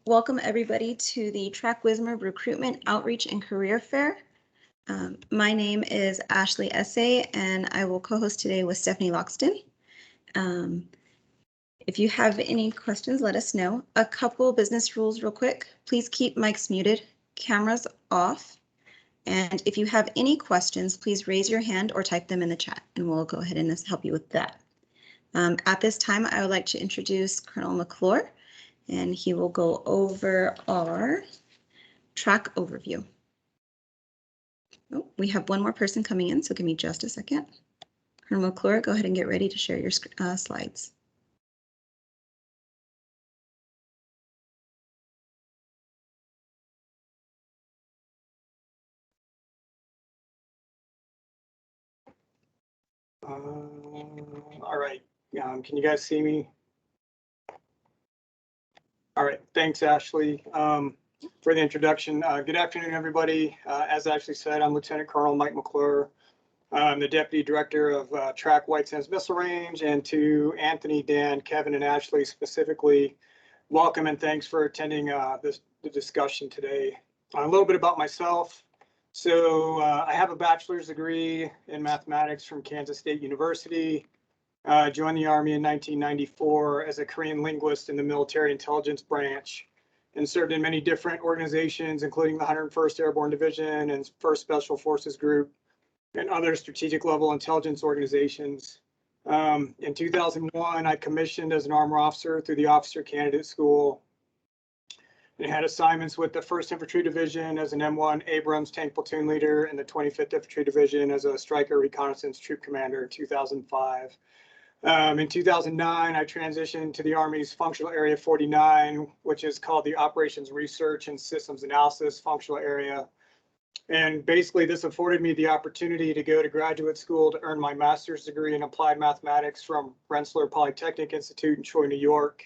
Welcome everybody to the TRAC-WSMR Recruitment Outreach and Career Fair. My name is Ashley Essay and I will co-host today with Stephanie Loxton. If you have any questions, let us know. A couple business rules real quick. Please keep mics muted, cameras off. And if you have any questions, please raise your hand or type them in the chat and we'll go ahead and help you with that. At this time, I would like to introduce Colonel McClure, and he will go over our track overview. Oh, we have one more person coming in, so give me just a second. Colonel McClure, go ahead and get ready to share your slides. All right, can you guys see me? All right, thanks, Ashley, for the introduction. Good afternoon, everybody. As Ashley said, I'm Lieutenant Colonel Mike McClure. I'm the Deputy Director of TRAC White Sands Missile Range, and to Anthony, Dan, Kevin, and Ashley specifically, welcome and thanks for attending the discussion today. A little bit about myself. So I have a bachelor's degree in mathematics from Kansas State University. Joined the Army in 1994 as a Korean linguist in the military intelligence branch and served in many different organizations, including the 101st Airborne Division and 1st Special Forces Group and other strategic level intelligence organizations. In 2001, I commissioned as an armor officer through the Officer Candidate School and had assignments with the 1st Infantry Division as an M1 Abrams tank platoon leader and the 25th Infantry Division as a Stryker reconnaissance troop commander in 2005. In 2009, I transitioned to the Army's Functional Area 49, which is called the Operations Research and Systems Analysis Functional Area. And basically, this afforded me the opportunity to go to graduate school to earn my master's degree in applied mathematics from Rensselaer Polytechnic Institute in Troy, New York,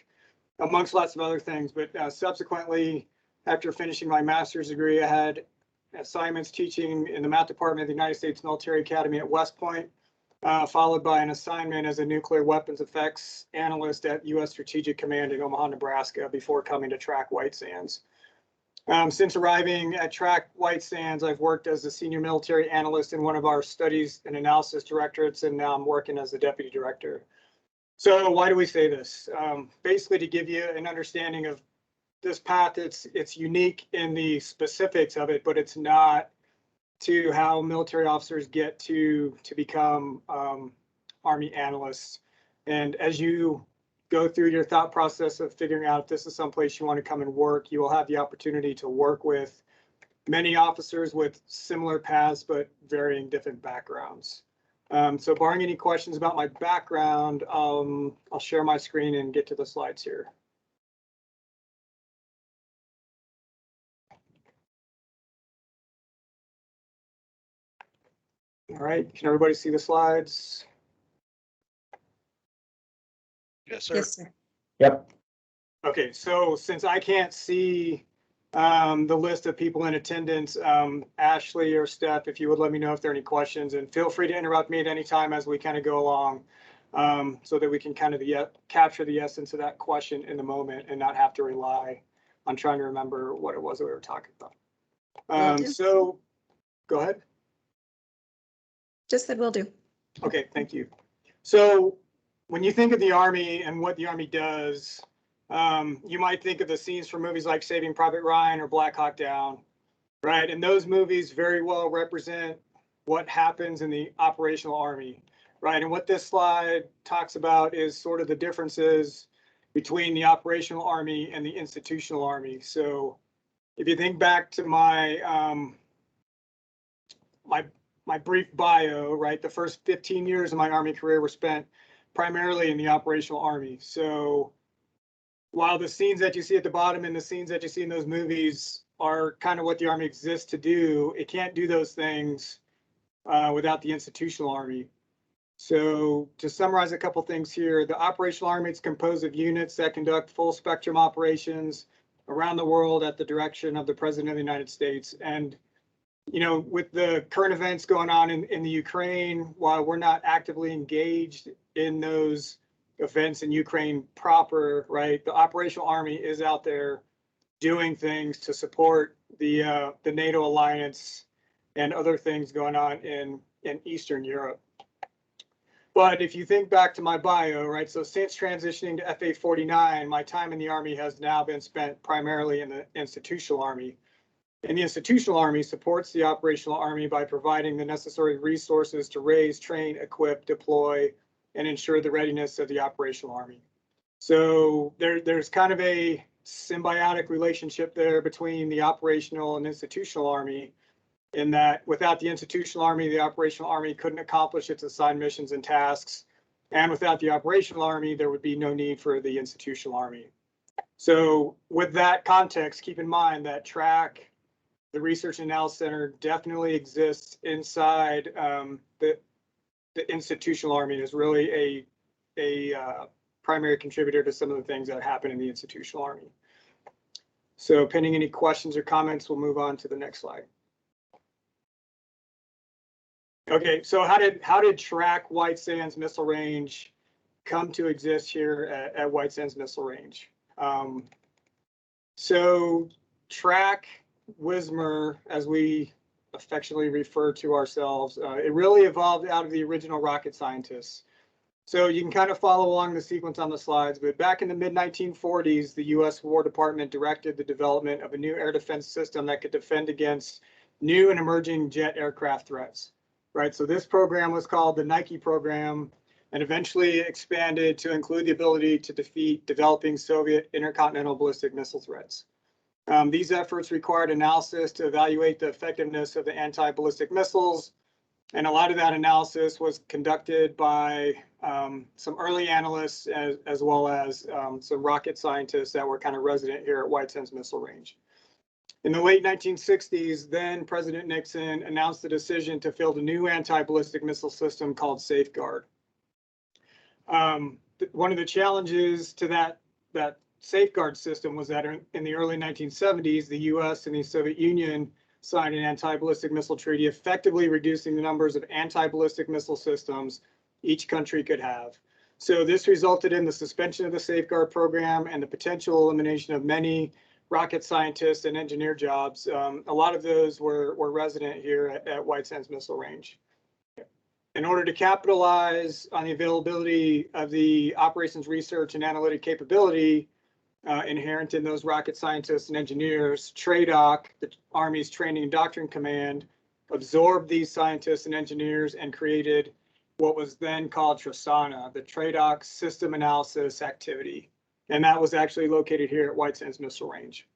amongst lots of other things. But subsequently, after finishing my master's degree, I had assignments teaching in the math department of the United States Military Academy at West Point, followed by an assignment as a nuclear weapons effects analyst at U.S. Strategic Command in Omaha, Nebraska, before coming to TRAC White Sands. Since arriving at TRAC White Sands, I've worked as a senior military analyst in one of our studies and analysis directorates, and now I'm working as the deputy director. So why do we say this? Basically to give you an understanding of this path. It's unique in the specifics of it, but it's not to how military officers get to become Army analysts. And as you go through your thought process of figuring out if this is someplace you want to come and work, you will have the opportunity to work with many officers with similar paths, but varying different backgrounds. So barring any questions about my background, I'll share my screen and get to the slides here. All right, can everybody see the slides? Yes, sir. Yes, sir. Yep. Okay, so since I can't see the list of people in attendance, Ashley or Steph, if you would let me know if there are any questions, and feel free to interrupt me at any time as we kind of go along, so that we can kind of capture the essence of that question in the moment and not have to rely on trying to remember what it was that we were talking about. So go ahead. Just said will do. Okay, thank you. So when you think of the Army and what the Army does, you might think of the scenes from movies like Saving Private Ryan or Black Hawk Down, right? And those movies very well represent what happens in the operational Army, right? And what this slide talks about is sort of the differences between the operational Army and the institutional Army. So if you think back to my my brief bio, right, the first 15 years of my Army career were spent primarily in the operational Army. So while the scenes that you see at the bottom and the scenes that you see in those movies are kind of what the Army exists to do, it can't do those things without the institutional Army. So to summarize a couple things here, the operational Army is composed of units that conduct full spectrum operations around the world at the direction of the President of the United States. And you know, with the current events going on in the Ukraine, while we're not actively engaged in those events in Ukraine proper, right, the operational Army is out there doing things to support the NATO alliance and other things going on in Eastern Europe. But if you think back to my bio, right, so since transitioning to FA 49, my time in the Army has now been spent primarily in the institutional Army. And the institutional Army supports the operational Army by providing the necessary resources to raise, train, equip, deploy, and ensure the readiness of the operational Army. So there's kind of a symbiotic relationship there between the operational and institutional Army, in that without the institutional Army, the operational Army couldn't accomplish its assigned missions and tasks. And without the operational Army, there would be no need for the institutional Army. So with that context, keep in mind that TRAC, the Research and Analysis Center, definitely exists inside the institutional Army, and is really a primary contributor to some of the things that happen in the institutional Army. So pending any questions or comments, we'll move on to the next slide. Okay, so how did TRAC White Sands Missile Range come to exist here at White Sands Missile Range? So TRAC-WSMR, as we affectionately refer to ourselves, it really evolved out of the original rocket scientists. So you can kind of follow along the sequence on the slides, but back in the mid-1940s, the U.S. War Department directed the development of a new air defense system that could defend against new and emerging jet aircraft threats. Right, so this program was called the Nike program, and eventually expanded to include the ability to defeat developing Soviet intercontinental ballistic missile threats. These efforts required analysis to evaluate the effectiveness of the anti-ballistic missiles, and a lot of that analysis was conducted by some early analysts as well as some rocket scientists that were kind of resident here at White Sands Missile Range. In the late 1960s, then President Nixon announced the decision to field a new anti-ballistic missile system called Safeguard. One of the challenges to that Safeguard system was that in the early 1970s, the U.S. and the Soviet Union signed an anti-ballistic missile treaty, effectively reducing the numbers of anti-ballistic missile systems each country could have. So this resulted in the suspension of the Safeguard program and the potential elimination of many rocket scientists and engineer jobs. A lot of those were resident here at White Sands Missile Range. In order to capitalize on the availability of the operations research and analytic capability inherent in those rocket scientists and engineers, TRADOC, the Army's Training and Doctrine Command, absorbed these scientists and engineers and created what was then called TRASANA, the TRADOC System Analysis Activity. And that was actually located here at White Sands Missile Range.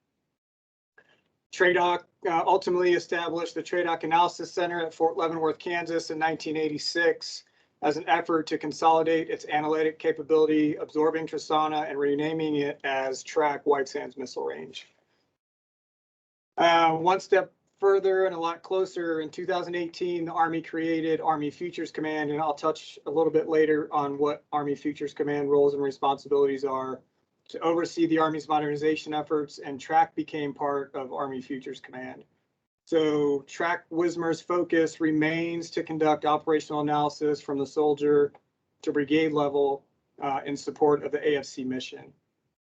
TRADOC ultimately established the TRADOC Analysis Center at Fort Leavenworth, Kansas in 1986 as an effort to consolidate its analytic capability, absorbing TRASANA and renaming it as TRAC White Sands Missile Range. One step further and a lot closer, in 2018, the Army created Army Futures Command, and I'll touch a little bit later on what Army Futures Command roles and responsibilities are, to oversee the Army's modernization efforts, and TRAC became part of Army Futures Command. So TRAC-WSMR's focus remains to conduct operational analysis from the soldier to brigade level in support of the AFC mission.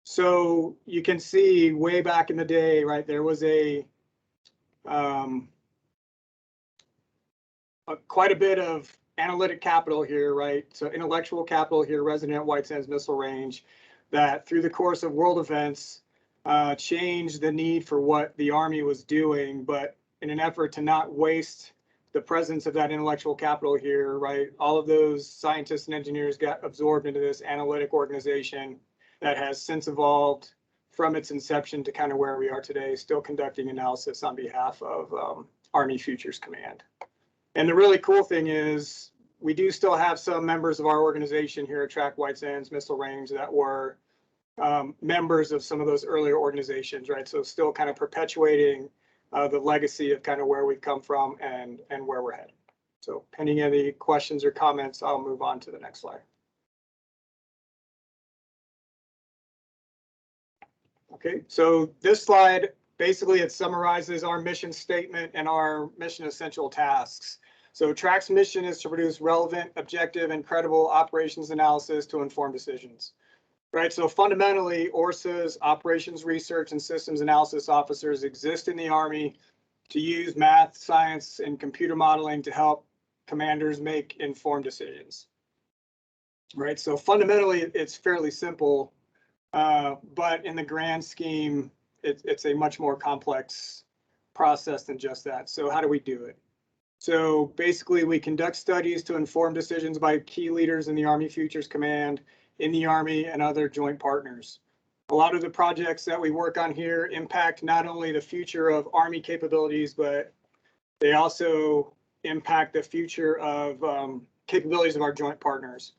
So you can see way back in the day, right, there was quite a bit of analytic capital here, right? So intellectual capital here resident at White Sands Missile Range, that through the course of world events changed the need for what the Army was doing, but in an effort to not waste the presence of that intellectual capital here, right? All of those scientists and engineers got absorbed into this analytic organization that has since evolved from its inception to kind of where we are today, still conducting analysis on behalf of Army Futures Command. And the really cool thing is we do still have some members of our organization here at TRAC White Sands Missile Range that were members of some of those earlier organizations, right? So still kind of perpetuating the legacy of kind of where we've come from and where we're headed. So pending any questions or comments, I'll move on to the next slide. Okay, so this slide, basically it summarizes our mission statement and our mission essential tasks. So TRAC's mission is to produce relevant, objective, and credible operations analysis to inform decisions. right? So fundamentally, ORSA's operations research and systems analysis officers exist in the Army to use math, science, and computer modeling to help commanders make informed decisions, right? So fundamentally, it's fairly simple, but in the grand scheme, it's a much more complex process than just that. So how do we do it? So basically, we conduct studies to inform decisions by key leaders in the Army Futures Command, in the Army, and other joint partners. A lot of the projects that we work on here impact not only the future of Army capabilities, but they also impact the future of capabilities of our joint partners.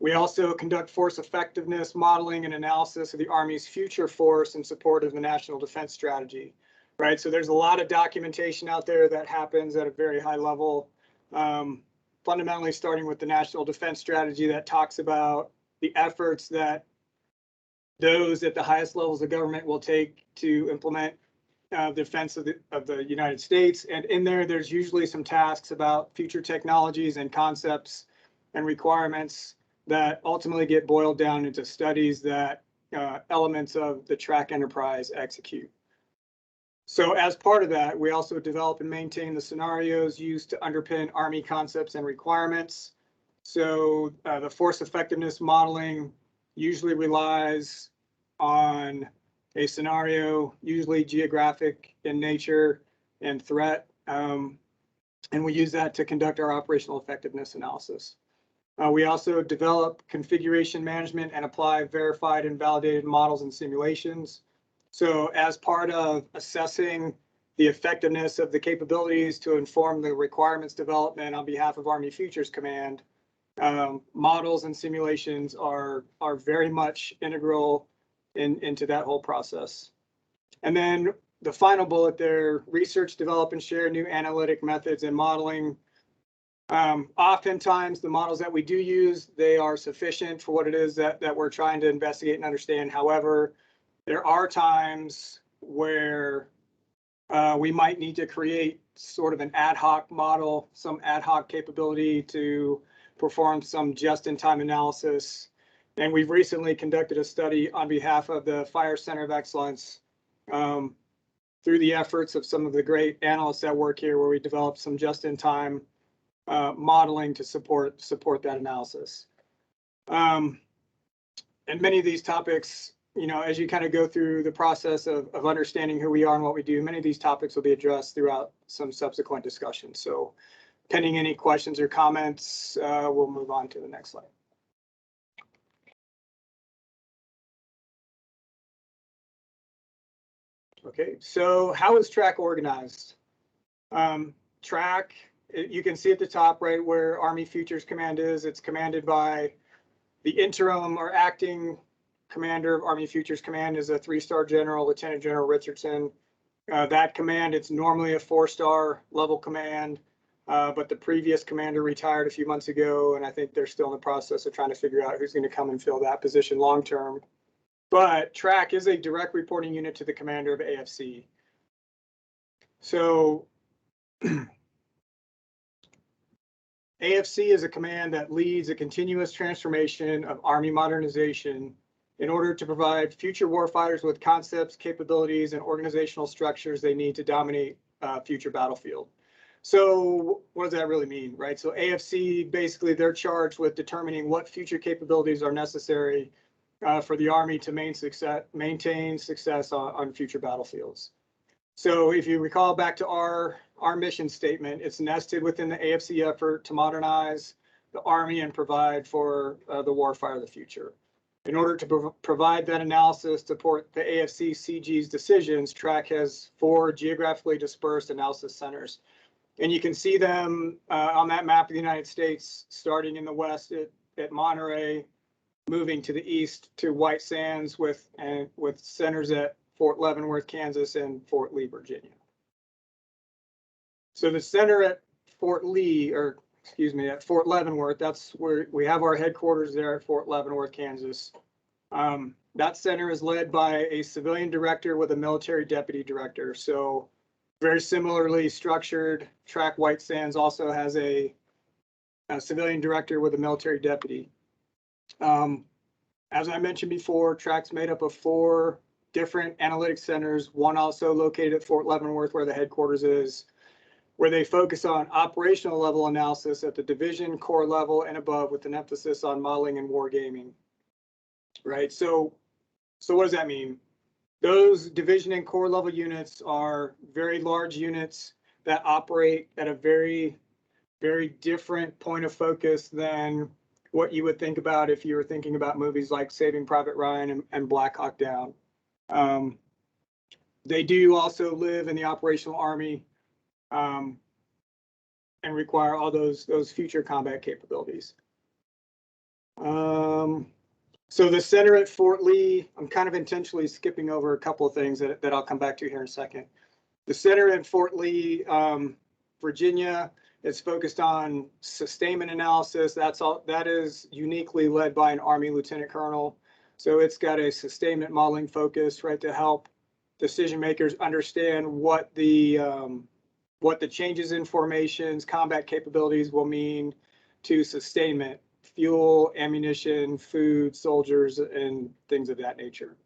We also conduct force effectiveness modeling and analysis of the Army's future force in support of the National Defense Strategy, right? So there's a lot of documentation out there that happens at a very high level, fundamentally starting with the National Defense Strategy that talks about the efforts that those at the highest levels of government will take to implement defense of the United States. And in there, there's usually some tasks about future technologies and concepts and requirements that ultimately get boiled down into studies that elements of the TRAC enterprise execute. So as part of that, we also develop and maintain the scenarios used to underpin Army concepts and requirements. So the force effectiveness modeling usually relies on a scenario, usually geographic in nature and threat. And we use that to conduct our operational effectiveness analysis. We also develop configuration management and apply verified and validated models and simulations. So as part of assessing the effectiveness of the capabilities to inform the requirements development on behalf of Army Futures Command, models and simulations are very much integral into that whole process. And then the final bullet there, research, develop, and share new analytic methods and modeling. Oftentimes the models that we do use, they are sufficient for what it is that we're trying to investigate and understand. However, there are times where we might need to create sort of an ad hoc model, some ad hoc capability to perform some just-in-time analysis. And we've recently conducted a study on behalf of the Fire Center of Excellence through the efforts of some of the great analysts that work here, where we developed some just-in-time modeling to support that analysis. And many of these topics, you know, as you kind of go through the process of understanding who we are and what we do, many of these topics will be addressed throughout some subsequent discussions. So pending any questions or comments, we'll move on to the next slide. Okay, so how is TRAC organized? TRAC, you can see at the top, right, where Army Futures Command is. It's commanded by the interim or acting commander of Army Futures Command is a 3-star general, Lieutenant General Richardson. That command, it's normally a 4-star level command, but the previous commander retired a few months ago, and I think they're still in the process of trying to figure out who's going to come and fill that position long term. But TRAC is a direct reporting unit to the commander of AFC. So AFC is a command that leads a continuous transformation of Army modernization in order to provide future warfighters with concepts, capabilities, and organizational structures they need to dominate future battlefield. So what does that really mean, right? So AFC, basically, they're charged with determining what future capabilities are necessary for the Army to maintain success on future battlefields. So if you recall back to our mission statement, it's nested within the AFC effort to modernize the Army and provide for the warfighter of the future. In order to provide that analysis to support the AFC CG's decisions, TRAC has 4 geographically dispersed analysis centers. And you can see them on that map of the United States, starting in the west at Monterey, moving to the east to White Sands with centers at Fort Leavenworth, Kansas, and Fort Lee, Virginia. So the center at Fort Leavenworth, that's where we have our headquarters there at Fort Leavenworth, Kansas. That center is led by a civilian director with a military deputy director. So very similarly structured, TRAC White Sands also has a civilian director with a military deputy. As I mentioned before, TRAC's made up of 4 different analytics centers, one also located at Fort Leavenworth, where the headquarters is, where they focus on operational level analysis at the division, corps level, and above, with an emphasis on modeling and wargaming. Right. So what does that mean? Those division and corps level units are very large units that operate at a very, very different point of focus than what you would think about if you were thinking about movies like Saving Private Ryan and Black Hawk Down. They do also live in the operational Army and require all those future combat capabilities. So the center at Fort Lee, I'm kind of intentionally skipping over a couple of things that I'll come back to here in a second. The center at Fort Lee, Virginia, is focused on sustainment analysis. That is uniquely led by an Army lieutenant colonel. So it's got a sustainment modeling focus, right, to help decision makers understand what the changes in formations, combat capabilities will mean to sustainment, fuel, ammunition, food, soldiers, and things of that nature.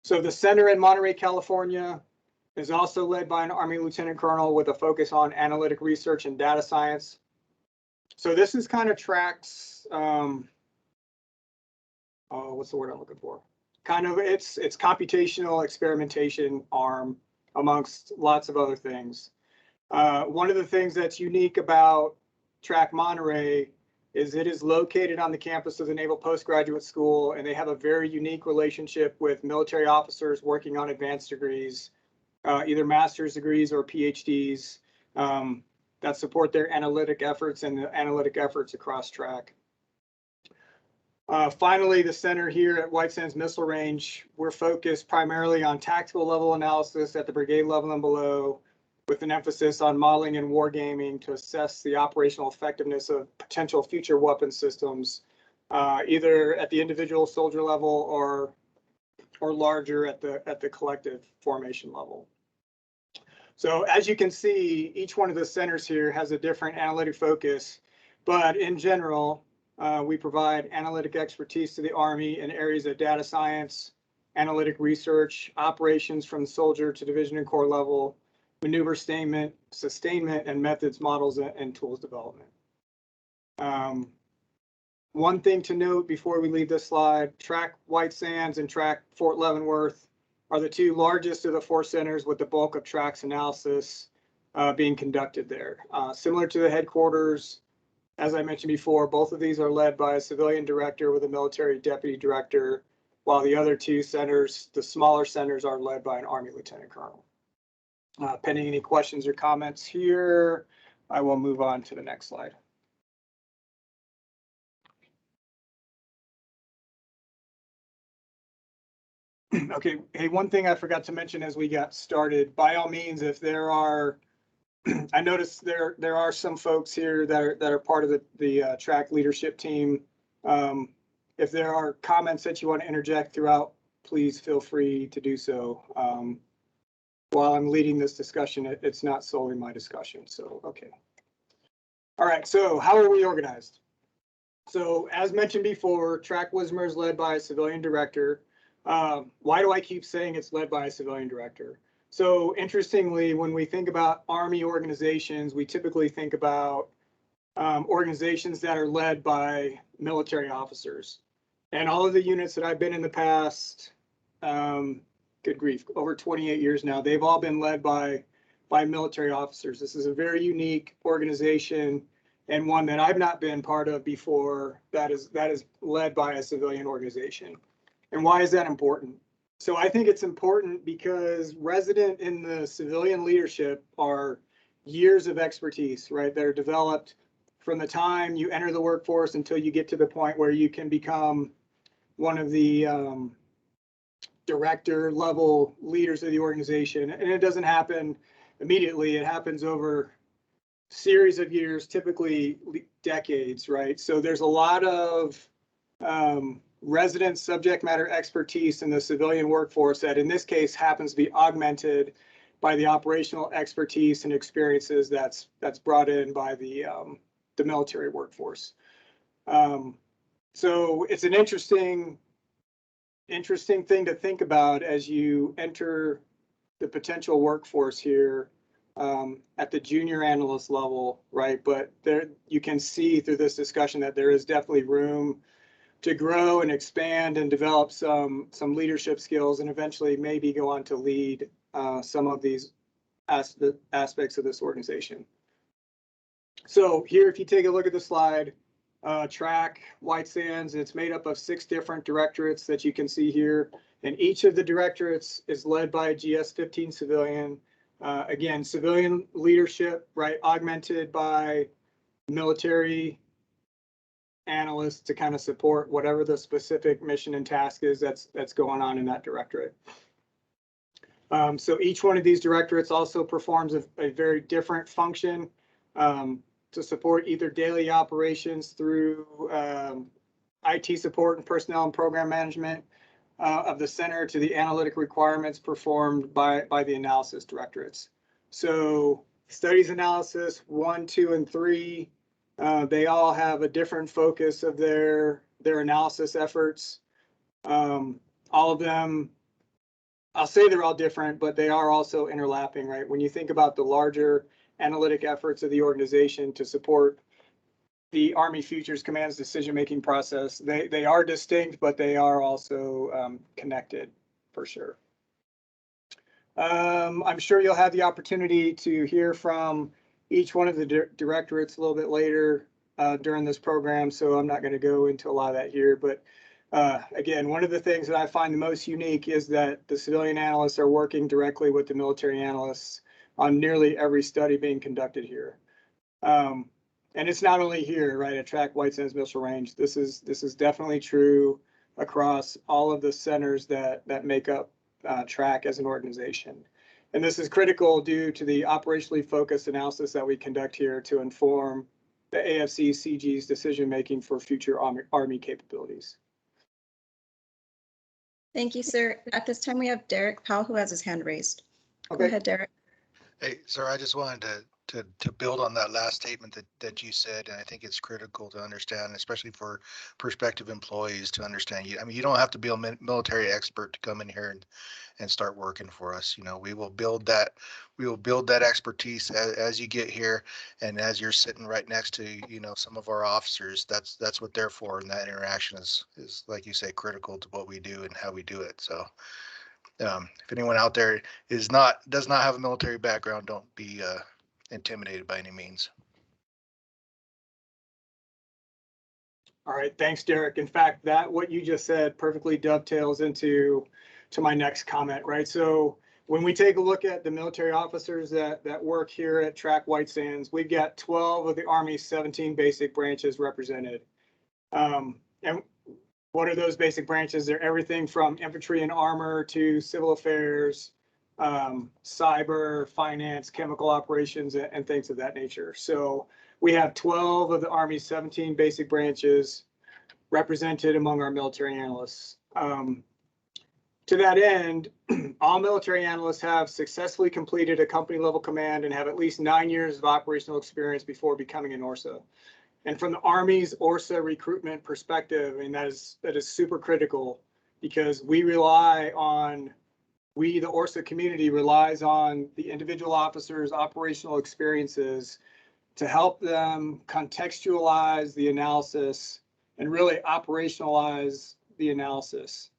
So the center in Monterey, California, is also led by an Army lieutenant colonel with a focus on analytic research and data science. So this is kind of TRAC's, what's the word I'm looking for? Kind of it's computational experimentation arm, amongst lots of other things. One of the things that's unique about TRAC Monterey is it is located on the campus of the Naval Postgraduate School, and they have a very unique relationship with military officers working on advanced degrees, either master's degrees or PhDs, that support their analytic efforts and the analytic efforts across TRAC. Finally, the center here at White Sands Missile Range, we're focused primarily on tactical level analysis at the brigade level and below, with an emphasis on modeling and wargaming to assess the operational effectiveness of potential future weapon systems, either at the individual soldier level or larger at the collective formation level. So as you can see, each one of the centers here has a different analytic focus, but in general, we provide analytic expertise to the Army in areas of data science, analytic research, operations from soldier to division and corps level, maneuver sustainment, and methods, models, and tools development. One thing to note before we leave this slide, TRAC White Sands and TRAC Fort Leavenworth are the 2 largest of the 4 centers, with the bulk of TRAC's analysis being conducted there. Similar to the headquarters, as I mentioned before, both of these are led by a civilian director with a military deputy director, while the other 2 centers, the smaller centers, are led by an Army lieutenant colonel. Pending any questions or comments here, I will move on to the next slide. Okay, hey, one thing I forgot to mention as we got started, by all means, if there are, I noticed there are some folks here that are part of the TRAC leadership team. If there are comments that you want to interject throughout, please feel free to do so. While I'm leading this discussion, it's not solely my discussion, so okay. All right, so how are we organized? So as mentioned before, TRAC-WSMR is led by a civilian director. Why do I keep saying it's led by a civilian director? So interestingly, when we think about Army organizations, we typically think about organizations that are led by military officers. And all of the units that I've been in the past, good grief, over 28 years now, they've all been led by military officers. This is a very unique organization, and one that I've not been part of before that is led by a civilian organization. And why is that important? So I think it's important because resident in the civilian leadership are years of expertise, right? That are developed from the time you enter the workforce until you get to the point where you can become one of the director level leaders of the organization. And it doesn't happen immediately. It happens over a series of years, typically decades, right? So there's a lot of resident subject matter expertise in the civilian workforce that in this case happens to be augmented by the operational expertise and experiences that's brought in by the military workforce. So it's an interesting thing to think about as you enter the potential workforce here at the junior analyst level, right? But there, you can see through this discussion that there is definitely room to grow and expand and develop some leadership skills, and eventually maybe go on to lead some of these aspects of this organization. So here, if you take a look at the slide, TRAC White Sands, it's made up of 6 different directorates that you can see here, and each of the directorates is led by a GS-15 civilian. Again, civilian leadership, right, augmented by military analysts to kind of support whatever the specific mission and task is that's going on in that directorate. So each one of these directorates also performs a very different function to support either daily operations through IT support and personnel and program management of the center, to the analytic requirements performed by the analysis directorates. So studies analysis 1, 2, and 3. They all have a different focus of their analysis efforts. All of them, I'll say they're all different, but they are also interlapping, right? When you think about the larger analytic efforts of the organization to support the Army Futures Command's decision-making process, they are distinct, but they are also connected for sure. I'm sure you'll have the opportunity to hear from each one of the directorates a little bit later during this program, so I'm not going to go into a lot of that here. But again, one of the things that I find the most unique is that the civilian analysts are working directly with the military analysts on nearly every study being conducted here. And it's not only here, right, at TRAC White Sands Missile Range. This is definitely true across all of the centers that make up TRAC as an organization. And this is critical due to the operationally focused analysis that we conduct here to inform the AFC CG's decision-making for future Army capabilities. Thank you, sir. At this time, we have Derek Powell, who has his hand raised. Okay. Go ahead, Derek. Hey, sir, I just wanted to build on that last statement that you said, and I think it's critical to understand, especially for prospective employees to understand. I mean, you don't have to be a military expert to come in here and start working for us. You know, we will build that expertise as you get here, and as you're sitting right next to, you know, some of our officers. That's what they're for, and that interaction is like you say, critical to what we do and how we do it. So if anyone out there does not have a military background, don't be intimidated by any means. All right, thanks, Derek. In fact, what you just said perfectly dovetails into my next comment, right? So when we take a look at the military officers that work here at TRAC White Sands, we've got 12 of the Army's 17 basic branches represented. And what are those basic branches? They're everything from infantry and armor to civil affairs, cyber, finance, chemical operations, and things of that nature. So we have 12 of the Army's 17 basic branches represented among our military analysts. To that end, all military analysts have successfully completed a company level command and have at least 9 years of operational experience before becoming an ORSA. And from the Army's ORSA recruitment perspective, I mean, that is super critical, because the ORSA community relies on the individual officers' operational experiences to help them contextualize the analysis and really operationalize the analysis.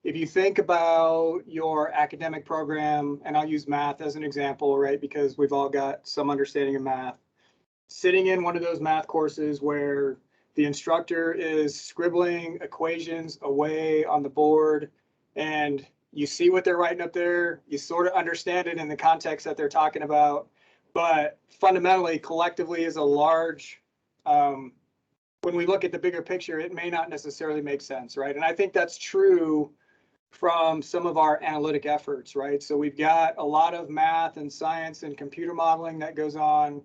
If you think about your academic program, and I'll use math as an example, right, because we've all got some understanding of math. Sitting in one of those math courses where the instructor is scribbling equations away on the board, and you see what they're writing up there, you sort of understand it in the context that they're talking about, but fundamentally, collectively, as a large, when we look at the bigger picture, it may not necessarily make sense, right? And I think that's true from some of our analytic efforts, right? So we've got a lot of math and science and computer modeling that goes on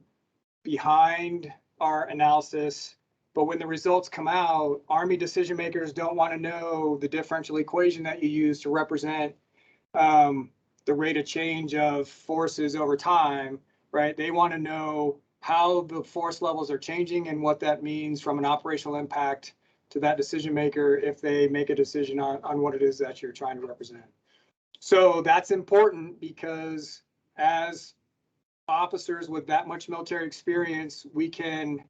behind our analysis, but when the results come out, Army decision makers don't want to know the differential equation that you use to represent the rate of change of forces over time, right? They want to know how the force levels are changing and what that means from an operational impact to that decision maker if they make a decision on what it is that you're trying to represent. So that's important because as officers with that much military experience, we can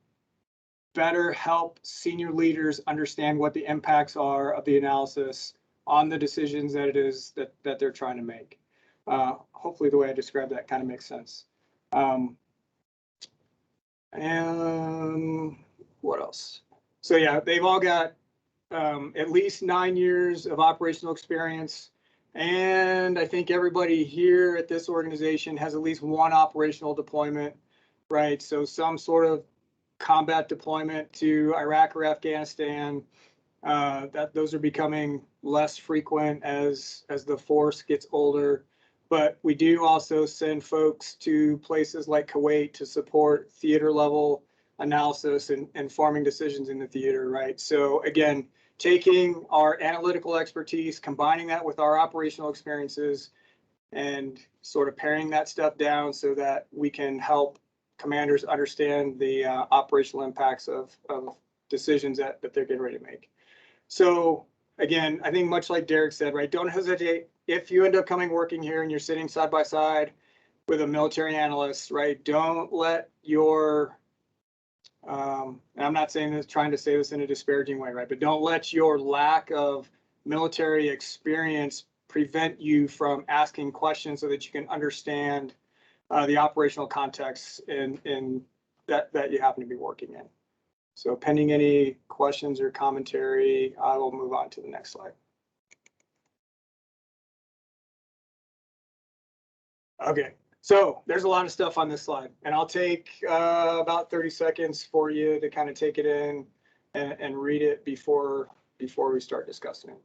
better help senior leaders understand what the impacts are of the analysis on the decisions that it is that they're trying to make. Hopefully the way I described that kind of makes sense. And what else? So yeah, they've all got at least 9 years of operational experience. And I think everybody here at this organization has at least one operational deployment, right? So some sort of combat deployment to Iraq or Afghanistan. Those are becoming less frequent as the force gets older. But we do also send folks to places like Kuwait to support theater level analysis and forming decisions in the theater, right? So again, taking our analytical expertise, combining that with our operational experiences, and sort of paring that stuff down so that we can help commanders understand the operational impacts of decisions that they're getting ready to make. So again, I think much like Derek said, right, don't hesitate. If you end up working here and you're sitting side by side with a military analyst, right, don't let your, and I'm not saying this, trying to say this in a disparaging way, right, but don't let your lack of military experience prevent you from asking questions so that you can understand the operational context in that you happen to be working in. So pending any questions or commentary, I will move on to the next slide. Okay, so there's a lot of stuff on this slide, and I'll take about 30 seconds for you to kind of take it in and read it before we start discussing it.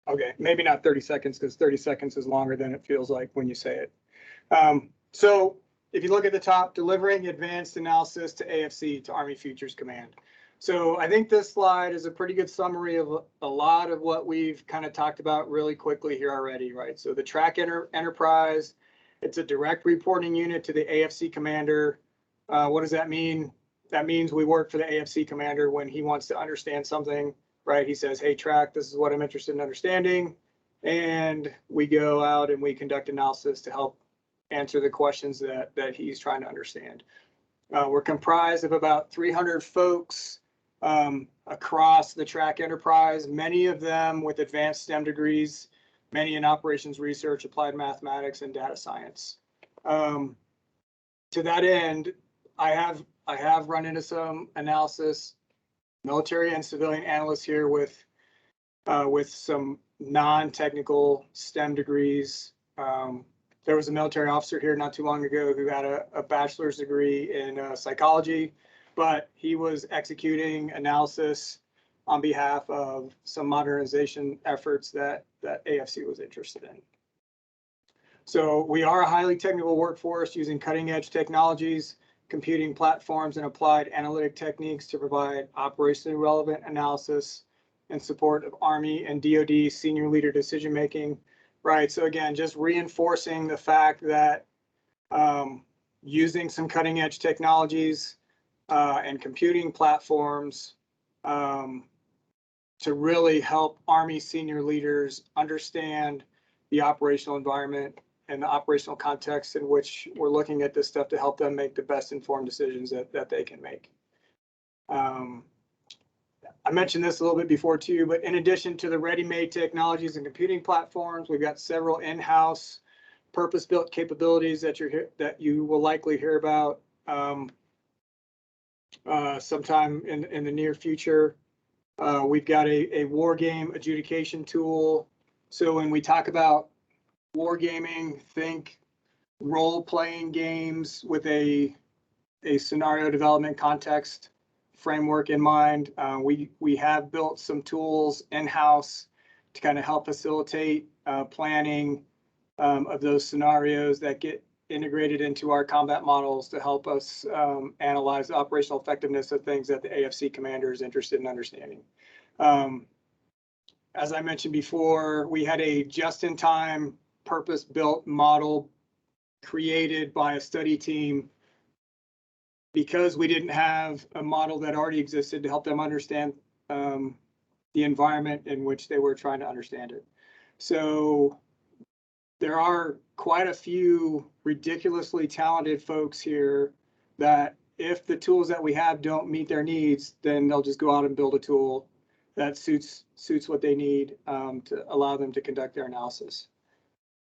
Okay, maybe not 30 seconds because 30 seconds is longer than it feels like when you say it. So if you look at the top, delivering advanced analysis to AFC, to Army Futures Command. So I think this slide is a pretty good summary of a lot of what we've kind of talked about really quickly here already, right? So the TRAC enterprise, it's a direct reporting unit to the AFC commander. What does that mean? That means we work for the AFC commander when he wants to understand something, right? He says, hey, TRAC, this is what I'm interested in understanding. And we go out and we conduct analysis to help answer the questions that he's trying to understand. We're comprised of about 300 folks across the TRAC enterprise, many of them with advanced STEM degrees, many in operations research, applied mathematics, and data science. To that end, I have run into some analysis, military and civilian analysts here with some non-technical STEM degrees. There was a military officer here not too long ago who had a bachelor's degree in psychology, but he was executing analysis on behalf of some modernization efforts that AFC was interested in. So we are a highly technical workforce using cutting edge technologies, computing platforms, and applied analytic techniques to provide operationally relevant analysis in support of Army and DoD senior leader decision making. Right, so again, just reinforcing the fact that using some cutting edge technologies and computing platforms to really help Army senior leaders understand the operational environment and the operational context in which we're looking at this stuff to help them make the best informed decisions that they can make. I mentioned this a little bit before too, but in addition to the ready-made technologies and computing platforms, we've got several in-house purpose-built capabilities that you will likely hear about sometime in the near future. We've got a war game adjudication tool. So when we talk about wargaming, think role-playing games with a scenario development context framework in mind. We have built some tools in-house to kind of help facilitate planning of those scenarios that get integrated into our combat models to help us analyze the operational effectiveness of things that the AFC commander is interested in understanding. As I mentioned before, we had a just-in-time purpose-built model created by a study team because we didn't have a model that already existed to help them understand the environment in which they were trying to understand it. So there are quite a few ridiculously talented folks here that if the tools that we have don't meet their needs, then they'll just go out and build a tool that suits what they need to allow them to conduct their analysis.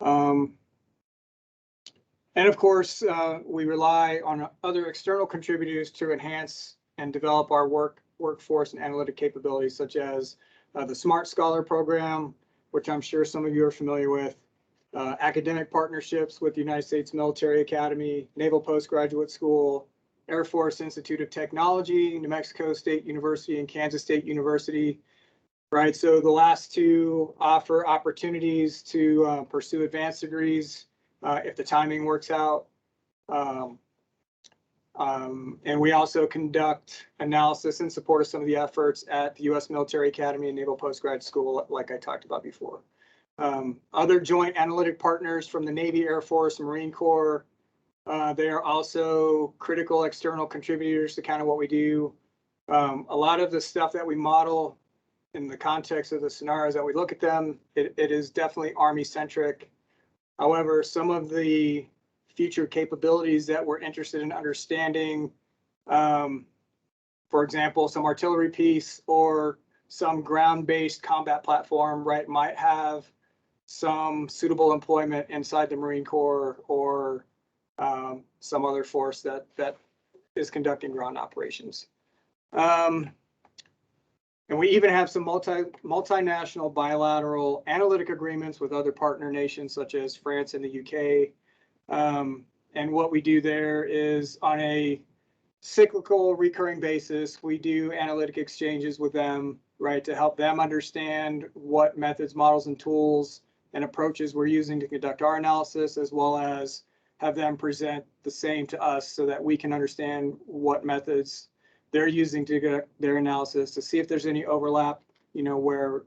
And of course, we rely on other external contributors to enhance and develop our workforce and analytic capabilities, such as the Smart Scholar program, which I'm sure some of you are familiar with, academic partnerships with the United States Military Academy, Naval Postgraduate School, Air Force Institute of Technology, New Mexico State University, and Kansas State University. Right, so the last two offer opportunities to pursue advanced degrees if the timing works out. And we also conduct analysis in support of some of the efforts at the U.S. Military Academy and Naval Postgrad School, like I talked about before. Other joint analytic partners from the Navy, Air Force, Marine Corps, they are also critical external contributors to kind of what we do. A lot of the stuff that we model in the context of the scenarios that we look at them, it is definitely Army-centric. However, some of the future capabilities that we're interested in understanding, for example, some artillery piece or some ground-based combat platform, right, might have some suitable employment inside the Marine Corps or some other force that is conducting ground operations. And we even have some multinational bilateral analytic agreements with other partner nations such as France and the UK. And what we do there is on a cyclical recurring basis, we do analytic exchanges with them, right, to help them understand what methods, models, and tools and approaches we're using to conduct our analysis, as well as have them present the same to us so that we can understand what methods they're using to get their analysis, to see if there's any overlap, you know, where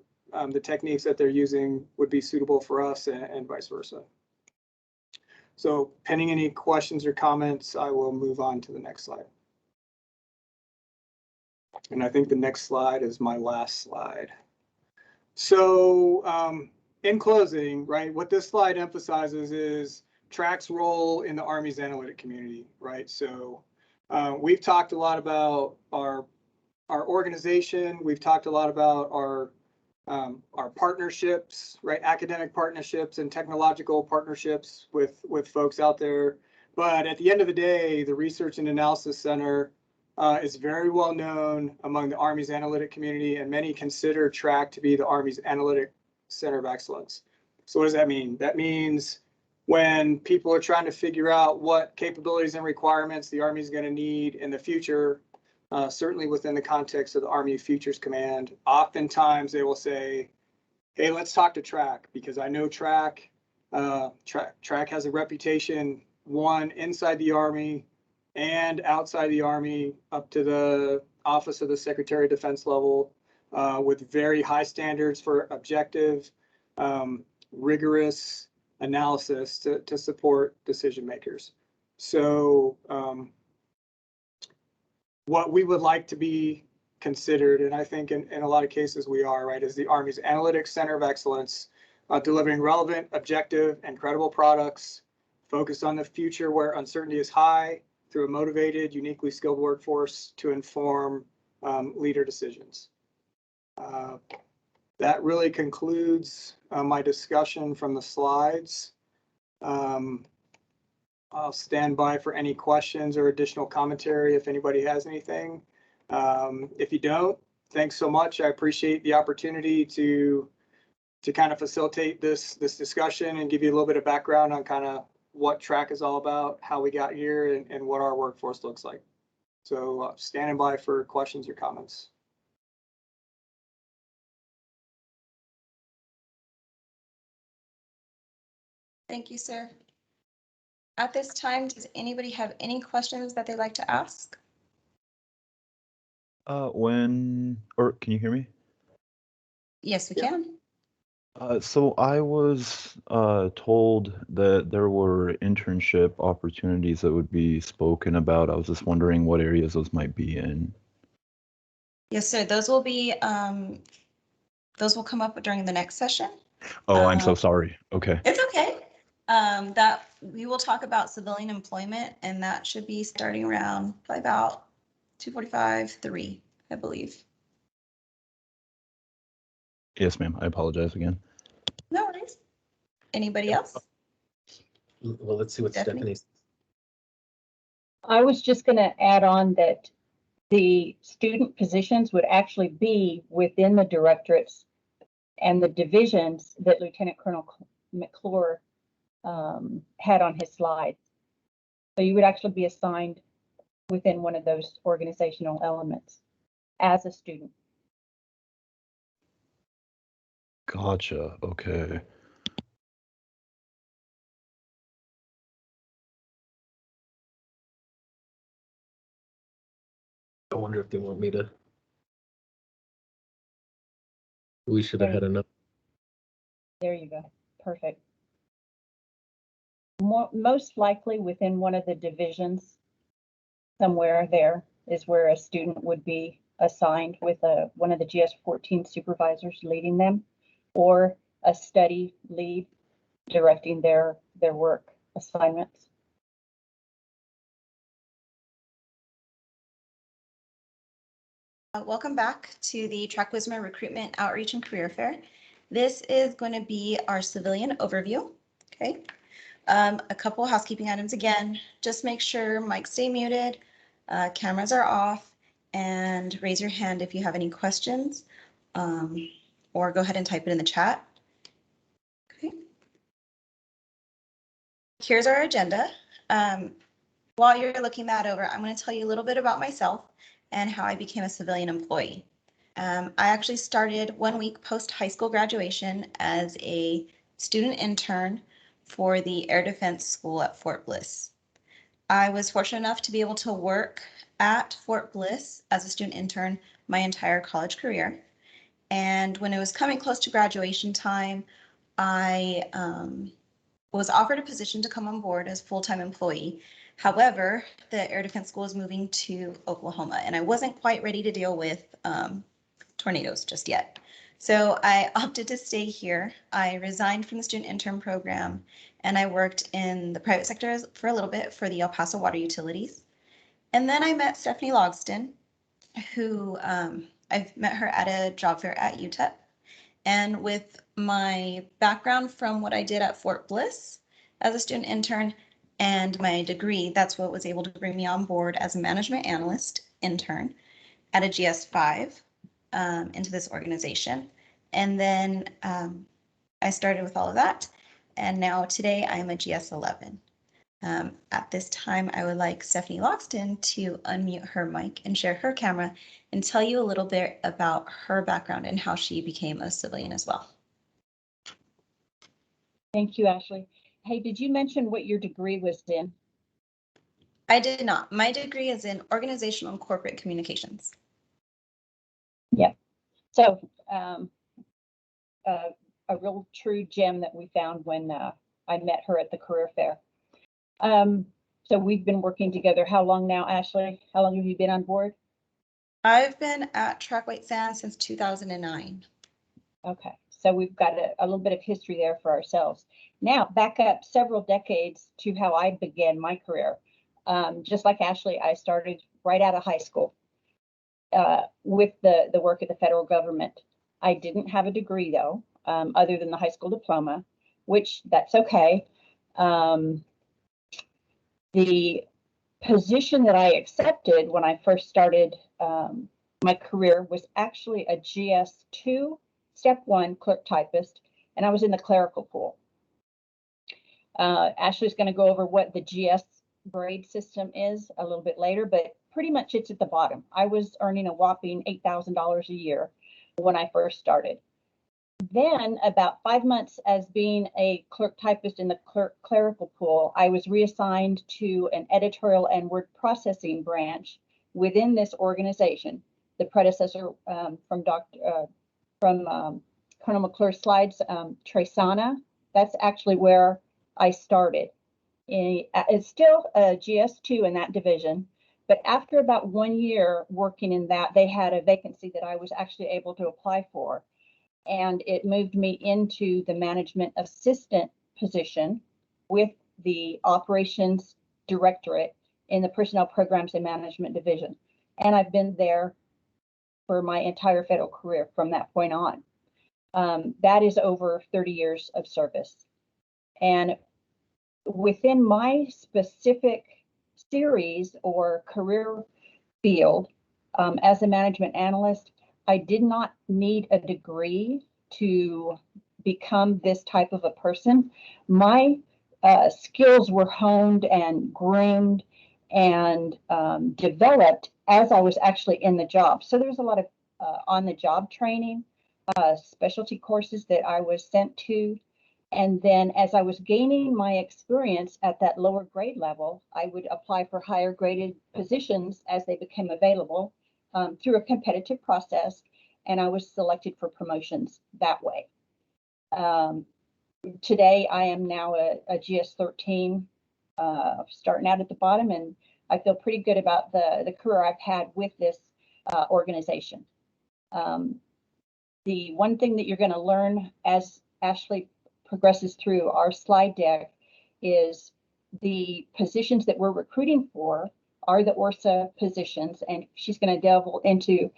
the techniques that they're using would be suitable for us and vice versa. So pending any questions or comments, I will move on to the next slide. And I think the next slide is my last slide. So in closing, right, what this slide emphasizes is TRAC's role in the Army's analytic community, right? So we've talked a lot about our organization. We've talked a lot about our partnerships, right? Academic partnerships and technological partnerships with folks out there. But at the end of the day, the Research and Analysis Center is very well known among the Army's analytic community, and many consider TRAC to be the Army's analytic center of excellence. So what does that mean? That means when people are trying to figure out what capabilities and requirements the Army is going to need in the future, certainly within the context of the Army Futures Command, oftentimes they will say, hey, let's talk to TRAC, because I know TRAC has a reputation, one, inside the Army and outside the Army up to the Office of the Secretary of Defense level, with very high standards for objective, rigorous analysis to support decision makers. So what we would like to be considered, and I think in a lot of cases we are, right, is the Army's Analytics Center of Excellence, delivering relevant, objective, and credible products focused on the future where uncertainty is high through a motivated, uniquely skilled workforce to inform leader decisions. That really concludes my discussion from the slides. I'll stand by for any questions or additional commentary if anybody has anything. If you don't, thanks so much. I appreciate the opportunity to kind of facilitate this discussion and give you a little bit of background on kind of what TRAC is all about, how we got here, and what our workforce looks like. So standing by for questions or comments. Thank you, sir. At this time, does anybody have any questions that they'd like to ask? Can you hear me? Yes, we Yeah. can. So I was told that there were internship opportunities that would be spoken about. I was just wondering what areas those might be in. Yes, sir. Those will be, those will come up during the next session. Oh, I'm so sorry. Okay. It's okay. That we will talk about civilian employment, and that should be starting around by about 2:45, 3, I believe. Yes, ma'am. I apologize again. No worries. Anybody else? Well, let's see what Stephanie? Stephanie's. I was just going to add on that the student positions would actually be within the directorates and the divisions that Lieutenant Colonel McClure had on his slide. So you would actually be assigned within one of those organizational elements as a student. Gotcha. Okay. I wonder if they want me to. We should have had enough. There you go. Perfect. Most likely within one of the divisions, somewhere there is where a student would be assigned with one of the GS-14 supervisors leading them, or a study lead directing their work assignments. Welcome back to the TRAC-WSMR Recruitment Outreach and Career Fair. This is going to be our civilian overview. Okay. A couple housekeeping items again. Just make sure mics stay muted, cameras are off, and raise your hand if you have any questions, or go ahead and type it in the chat. Okay. Here's our agenda. While you're looking that over, I'm going to tell you a little bit about myself and how I became a civilian employee. I actually started 1 week post high school graduation as a student intern for the Air Defense School at Fort Bliss. I was fortunate enough to be able to work at Fort Bliss as a student intern my entire college career. And when it was coming close to graduation time, I was offered a position to come on board as a full-time employee. However, the Air Defense School is moving to Oklahoma, and I wasn't quite ready to deal with tornadoes just yet. So I opted to stay here. I resigned from the student intern program, and I worked in the private sector for a little bit for the El Paso Water Utilities. And then I met Stephanie Logston, who I've met her at a job fair at UTEP. And with my background from what I did at Fort Bliss as a student intern and my degree, that's what was able to bring me on board as a management analyst intern at a GS5 into this organization. And then I started with all of that. And now today I am a GS11. At this time, I would like Stephanie Logston to unmute her mic and share her camera and tell you a little bit about her background and how she became a civilian as well. Thank you, Ashley. Hey, did you mention what your degree was in? I did not. My degree is in organizational and corporate communications. Yeah. So a real true gem that we found when I met her at the career fair. So we've been working together. How long now, Ashley? How long have you been on board? I've been at TRAC-WSMR since 2009. Okay, so we've got a little bit of history there for ourselves. Now, back up several decades to how I began my career. Just like Ashley, I started right out of high school with the work of the federal government. I didn't have a degree, though, other than the high school diploma, which that's okay. The position that I accepted when I first started my career was actually a GS2 Step 1 clerk typist, and I was in the clerical pool. Ashley's going to go over what the GS grade system is a little bit later, but pretty much it's at the bottom. I was earning a whopping $8,000 a year when I first started. Then about 5 months as being a clerk typist in the clerical pool, I was reassigned to an editorial and word processing branch within this organization. The predecessor from Colonel McClure's slides, Tresana, that's actually where I started. It's still a GS2 in that division, but after about 1 year working in that, they had a vacancy that I was actually able to apply for. And it moved me into the management assistant position with the operations directorate in the personnel programs and management division. And I've been there for my entire federal career from that point on. That is over 30 years of service. And within my specific series or career field, as a management analyst, I did not need a degree to become this type of a person. My skills were honed and groomed and developed as I was actually in the job. So there's a lot of on-the-job training, specialty courses that I was sent to. And then as I was gaining my experience at that lower grade level, I would apply for higher graded positions as they became available through a competitive process. And I was selected for promotions that way. Today, I am now a GS13, starting out at the bottom, and I feel pretty good about the career I've had with this organization. The one thing that you're going to learn as Ashley progresses through our slide deck is the positions that we're recruiting for are the ORSA positions, and she's going to delve into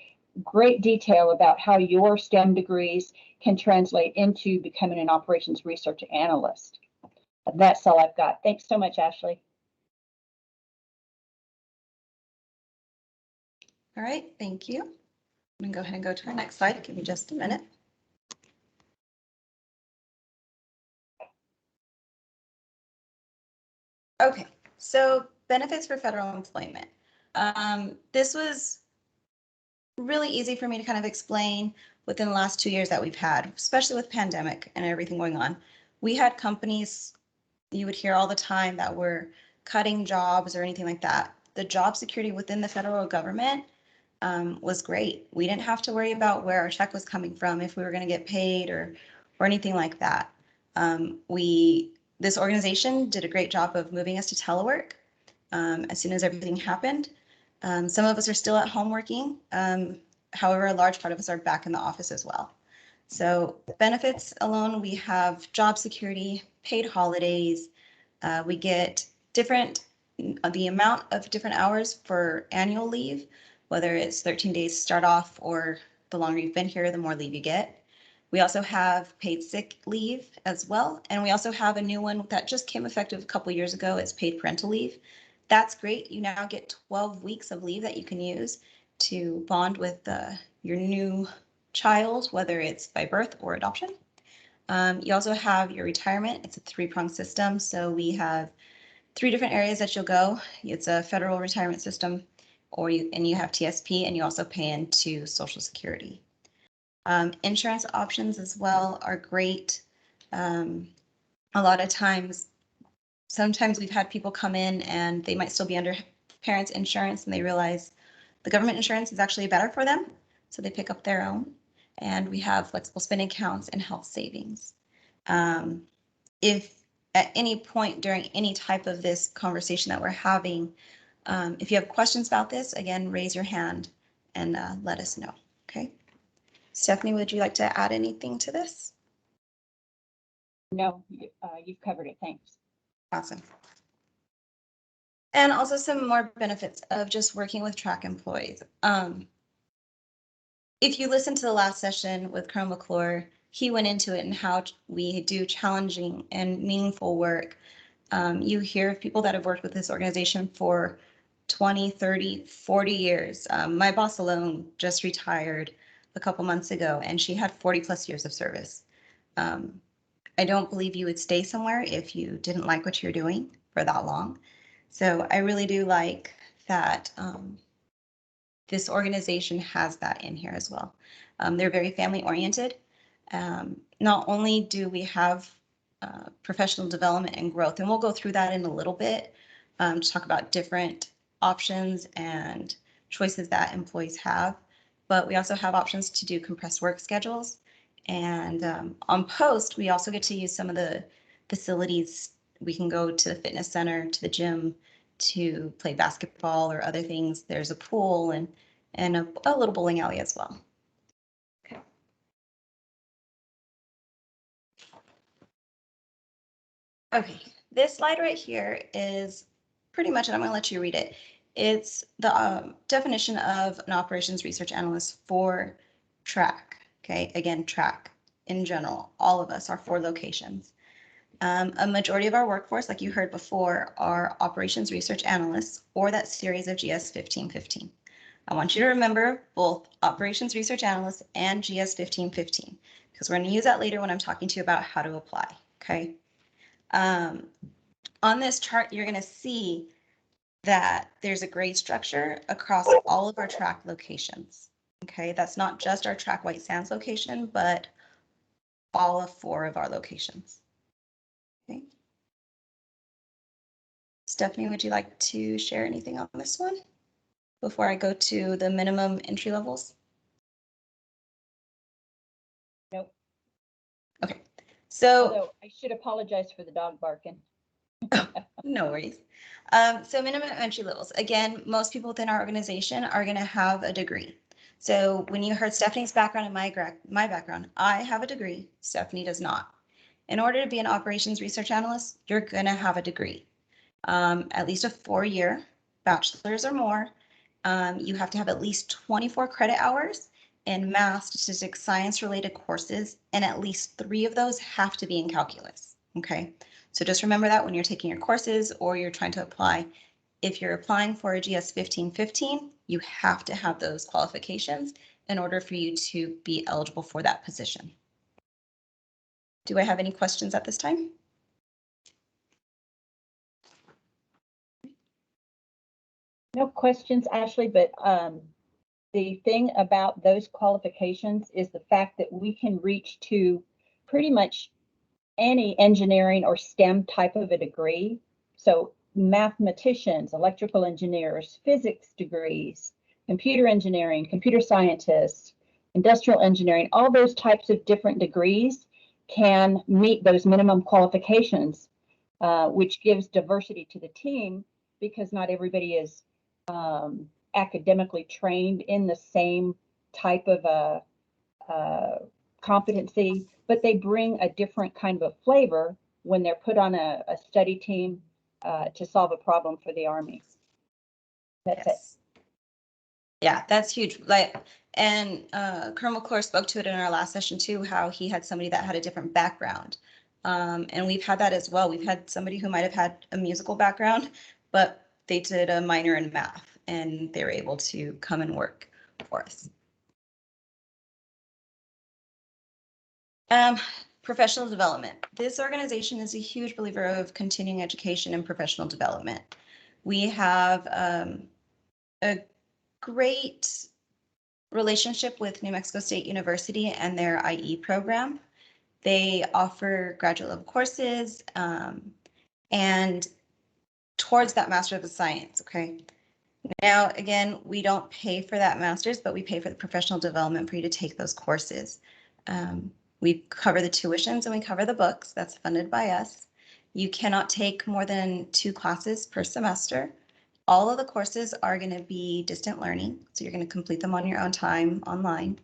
great detail about how your STEM degrees can translate into becoming an operations research analyst. That's all I've got. Thanks so much, Ashley. All right, thank you. I'm gonna go ahead and go to our next slide. Give me just a minute. Okay, so benefits for federal employment. This was really easy for me to kind of explain within the last 2 years that we've had, especially with pandemic and everything going on. We had companies you would hear all the time that were cutting jobs or anything like that. The job security within the federal government was great. We didn't have to worry about where our check was coming from, if we were going to get paid or anything like that. This organization did a great job of moving us to telework as soon as everything happened. Some of us are still at home working. However, a large part of us are back in the office as well. So benefits alone, we have job security, paid holidays. We get the amount of different hours for annual leave, whether it's 13 days to start off or the longer you've been here, the more leave you get. We also have paid sick leave as well. And we also have a new one that just came effective a couple years ago. It's paid parental leave. That's great. You now get 12 weeks of leave that you can use to bond with your new child, whether it's by birth or adoption. You also have your retirement. It's a 3-pronged system. So we have 3 different areas that you'll go. It's a federal retirement system, and you have TSP, and you also pay into Social Security. Insurance options as well are great. A lot of times, sometimes we've had people come in and they might still be under parents' insurance and they realize the government insurance is actually better for them. So they pick up their own. And we have flexible spending accounts and health savings. If at any point during any type of this conversation that we're having, if you have questions about this, again, raise your hand and let us know, okay? Stephanie, would you like to add anything to this? No, you've covered it. Thanks. Awesome. And also some more benefits of just working with TRAC employees. If you listen to the last session with Colonel McClure, he went into it and how we do challenging and meaningful work. You hear of people that have worked with this organization for 20, 30, 40 years. My boss alone just retired a couple months ago, and she had 40+ years of service. I don't believe you would stay somewhere if you didn't like what you're doing for that long. So I really do like that this organization has that in here as well. They're very family oriented. Not only do we have professional development and growth, and we'll go through that in a little bit to talk about different options and choices that employees have, but we also have options to do compressed work schedules. And on post, we also get to use some of the facilities. We can go to the fitness center, to the gym, to play basketball or other things. There's a pool and a little bowling alley as well. Okay. Okay, this slide right here is pretty much, and I'm going to let you read it. It's the definition of an operations research analyst for TRAC. Okay, again, TRAC in general, all of us are 4 locations. A majority of our workforce, like you heard before, are operations research analysts or that series of GS 1515. I want you to remember both operations research analysts and GS 1515 because we're going to use that later when I'm talking to you about how to apply. Okay. On this chart, you're going to see that there's a grade structure across all of our TRAC locations. Okay, that's not just our TRAC White Sands location, but all of 4 of our locations. Okay. Stephanie, would you like to share anything on this one before I go to the minimum entry levels? Nope. Okay, so Although I should apologize for the dog barking. no worries. So minimum entry levels. Again, most people within our organization are going to have a degree. So when you heard Stephanie's background and my background, I have a degree. Stephanie does not. In order to be an operations research analyst, you're going to have a degree, at least a 4-year bachelor's or more. You have to have at least 24 credit hours in math, statistics, science related courses, and at least 3 of those have to be in calculus. Okay. So just remember that when you're taking your courses or you're trying to apply, if you're applying for a GS 1515, you have to have those qualifications in order for you to be eligible for that position. Do I have any questions at this time? No questions, Ashley, but the thing about those qualifications is the fact that we can reach to pretty much any engineering or STEM type of a degree. So mathematicians, electrical engineers, physics degrees, computer engineering, computer scientists, industrial engineering, all those types of different degrees can meet those minimum qualifications, which gives diversity to the team because not everybody is academically trained in the same type of a competency, but they bring a different kind of a flavor when they're put on a study team to solve a problem for the Army. That's it. Yeah, that's huge. Like, and Colonel McClure spoke to it in our last session too, how he had somebody that had a different background. And we've had that as well. We've had somebody who might have had a musical background, but they did a minor in math and they were able to come and work for us. Professional development. This organization is a huge believer of continuing education and professional development. We have a great relationship with New Mexico State University and their IE program. They offer graduate level courses and towards that Master of Science, okay? Now, again, we don't pay for that master's, but we pay for the professional development for you to take those courses. We cover the tuitions and we cover the books. That's funded by us. You cannot take more than 2 classes per semester. All of the courses are going to be distant learning, so you're going to complete them on your own time online.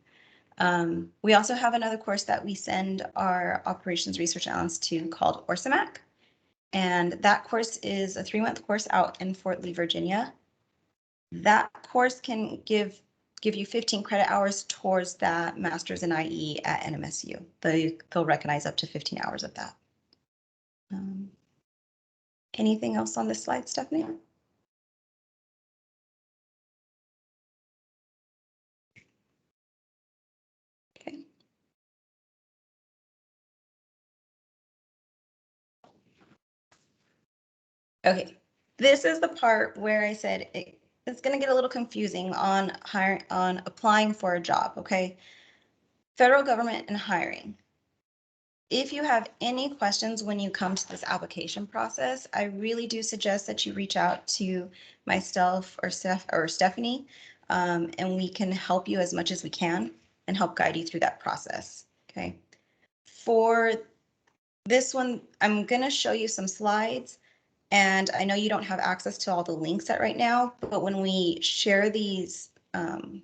We also have another course that we send our operations research analysts to called ORSAMAC, and that course is a 3-month course out in Fort Lee, Virginia. That course can give you 15 credit hours towards that master's in IE at NMSU. They'll recognize up to 15 hours of that. Anything else on this slide, Stephanie? Okay. Okay, this is the part where I said it's going to get a little confusing on applying for a job, okay? Federal government and hiring. If you have any questions when you come to this application process, I really do suggest that you reach out to myself or Stephanie, and we can help you as much as we can and help guide you through that process. Okay. For this one, I'm going to show you some slides, and I know you don't have access to all the links at right now, but when we share these,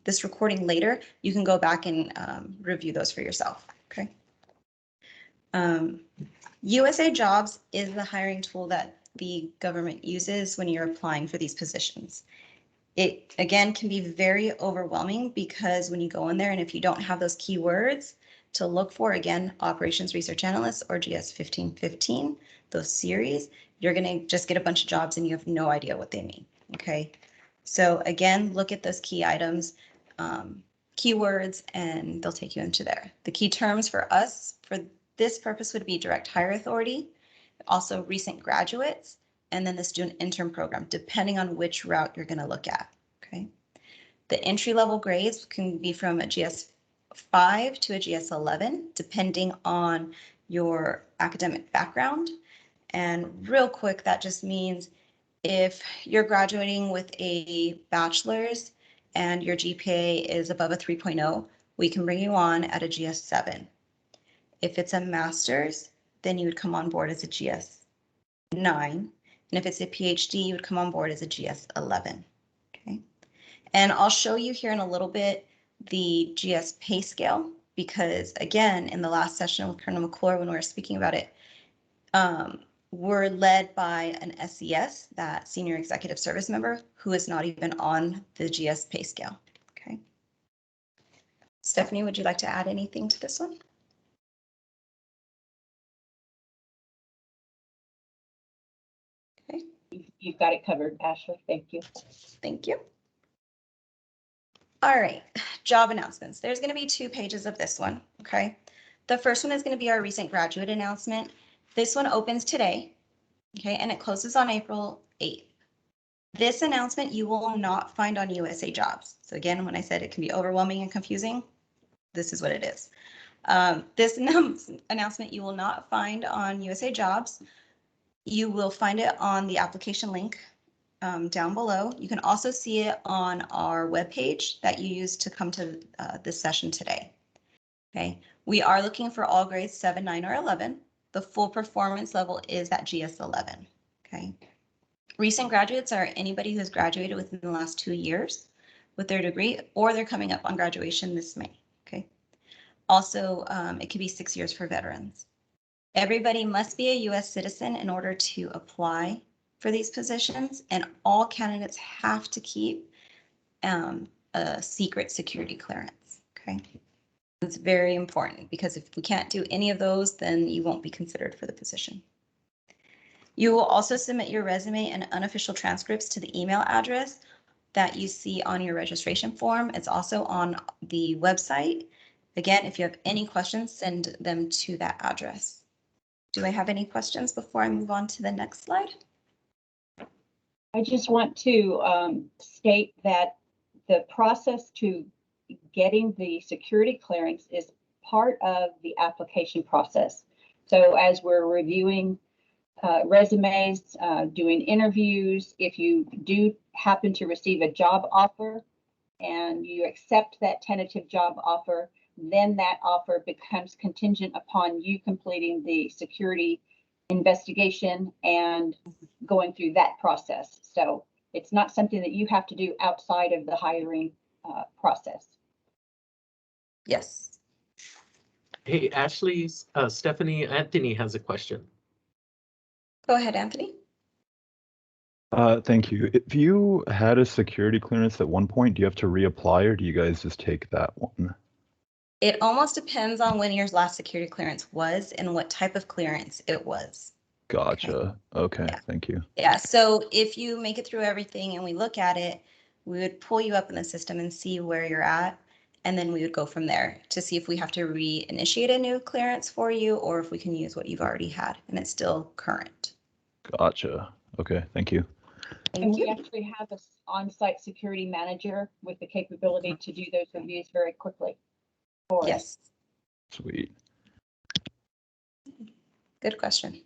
this recording later, you can go back and review those for yourself. Okay. USA Jobs is the hiring tool that the government uses when you're applying for these positions. It, again, can be very overwhelming because when you go in there and if you don't have those keywords to look for, again, Operations Research Analyst or GS 1515, those series, you're going to just get a bunch of jobs and you have no idea what they mean. Okay. So again, look at those key items, keywords, and they'll take you into there. The key terms for us for this purpose would be direct hire authority, also recent graduates, and then the student intern program, depending on which route you're going to look at. Okay. The entry level grades can be from a GS 5 to a GS 11, depending on your academic background. And real quick, that just means if you're graduating with a bachelor's and your GPA is above a 3.0, we can bring you on at a GS 7. If it's a master's, then you would come on board as a GS 9. And if it's a PhD, you would come on board as a GS 11. Okay. And I'll show you here in a little bit the GS pay scale, because again, in the last session with Colonel McClure, when we were speaking about it, we're led by an SES, that senior executive service member, who is not even on the GS pay scale. Okay. Stephanie, would you like to add anything to this one? Okay. You've got it covered, Ashley. Thank you. Thank you. All right, job announcements. There's going to be 2 pages of this one. Okay. The first one is going to be our recent graduate announcement. This one opens today. Okay, and it closes on April 8th. This announcement you will not find on USA Jobs. So again, when I said it can be overwhelming and confusing, this is what it is. This announcement you will not find on USA Jobs. You will find it on the application link down below. You can also see it on our webpage that you used to come to this session today. Okay, we are looking for all grades 7, 9, or 11. The full performance level is at GS 11. Okay. Recent graduates are anybody who's graduated within the last 2 years with their degree, or they're coming up on graduation this May. Okay. Also, it could be 6 years for veterans. Everybody must be a U.S. citizen in order to apply for these positions, and all candidates have to keep a secret security clearance. Okay. It's very important because if we can't do any of those, then you won't be considered for the position. You will also submit your resume and unofficial transcripts to the email address that you see on your registration form. It's also on the website. Again, if you have any questions, send them to that address. Do I have any questions before I move on to the next slide? I just want to state that the process to getting the security clearance is part of the application process. So as we're reviewing resumes, doing interviews, if you do happen to receive a job offer and you accept that tentative job offer, then that offer becomes contingent upon you completing the security investigation and going through that process. So it's not something that you have to do outside of the hiring process. Yes. Hey, Ashley, Stephanie, Anthony has a question. Go ahead, Anthony. Thank you. If you had a security clearance at one point, do you have to reapply or do you guys just take that one? It almost depends on when your last security clearance was and what type of clearance it was. Gotcha. Okay, Yeah. thank you. Yeah, so if you make it through everything and we look at it, we would pull you up in the system and see where you're at. And then we would go from there to see if we have to reinitiate a new clearance for you or if we can use what you've already had and it's still current. Gotcha. Okay, thank you. And we actually have an on-site security manager with the capability to do those reviews very quickly for us. Yes. Sweet. Good question.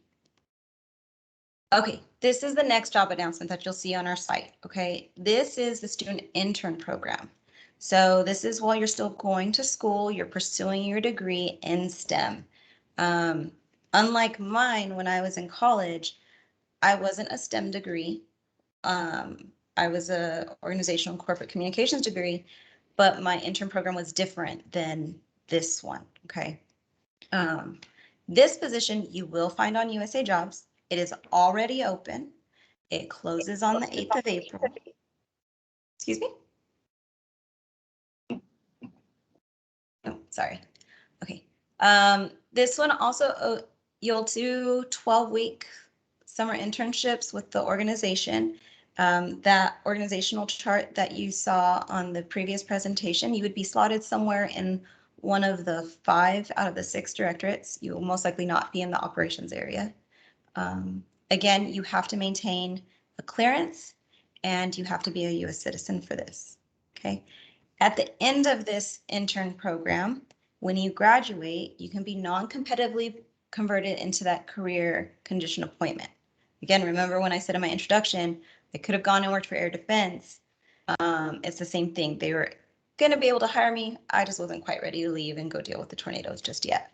Okay, this is the next job announcement that you'll see on our site. Okay, this is the student intern program. So this is while you're still going to school, you're pursuing your degree in STEM. Unlike mine, when I was in college, I wasn't a STEM degree. I was a organizational and corporate communications degree, but my intern program was different than this one. Okay. This position you will find on USA Jobs. It is already open. It closes on the 8th of April. Excuse me? Oh, sorry. Okay. This one also, you'll do 12-week summer internships with the organization. That organizational chart that you saw on the previous presentation, you would be slotted somewhere in one of the 5 out of the 6 directorates. You will most likely not be in the operations area. Again, you have to maintain a clearance and you have to be a U.S. citizen for this. Okay. At the end of this intern program, when you graduate, you can be non-competitively converted into that career condition appointment. Again, remember when I said in my introduction, I could have gone and worked for air defense. It's the same thing. They were going to be able to hire me. I just wasn't quite ready to leave and go deal with the tornadoes just yet.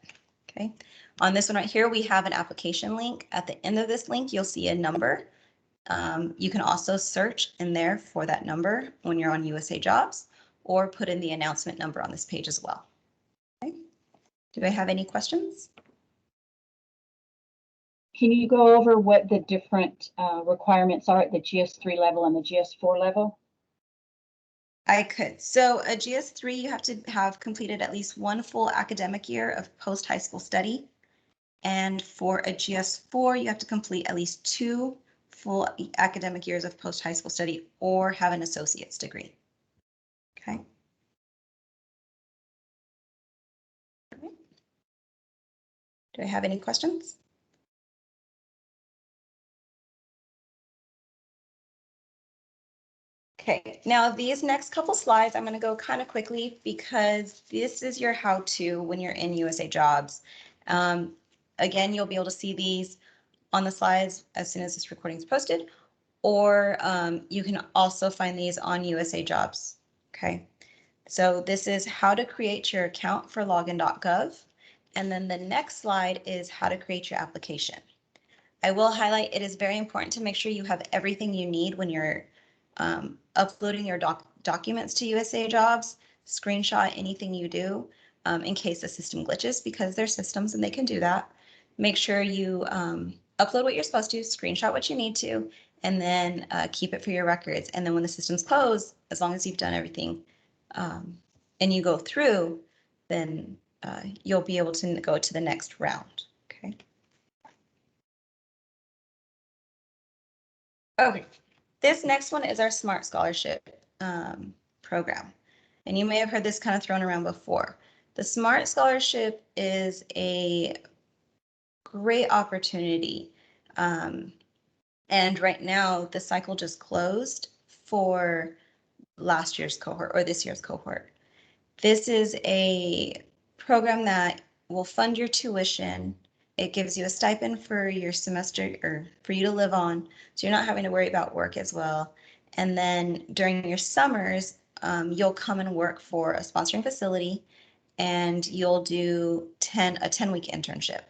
Okay. On this one right here, we have an application link. At the end of this link, you'll see a number. You can also search in there for that number when you're on USA Jobs, or put in the announcement number on this page as well. Okay. Do I have any questions? Can you go over what the different requirements are at the GS3 level and the GS4 level? I could. So a GS3, you have to have completed at least 1 full academic year of post-high school study. And for a GS4, you have to complete at least 2 full academic years of post-high school study or have an associate's degree. Okay. Do I have any questions? Okay, now these next couple slides, I'm going to go kind of quickly because this is your how-to when you're in USA Jobs. Again, you'll be able to see these on the slides as soon as this recording is posted, or you can also find these on USA Jobs. Okay, so this is how to create your account for login.gov. And then the next slide is how to create your application. I will highlight it is very important to make sure you have everything you need when you're uploading your documents to USA Jobs. Screenshot anything you do in case the system glitches, because they're systems and they can do that. Make sure you upload what you're supposed to, screenshot what you need to, and then keep it for your records. And then when the system's closed, as long as you've done everything and you go through, then you'll be able to go to the next round. Okay. Okay. This next one is our Smart Scholarship program. And you may have heard this kind of thrown around before. The Smart Scholarship is a great opportunity. And right now, the cycle just closed for last year's cohort or this year's cohort. This is a program that will fund your tuition. It gives you a stipend for your semester or for you to live on, so you're not having to worry about work as well. And then during your summers, you'll come and work for a sponsoring facility and you'll do a 10-week internship.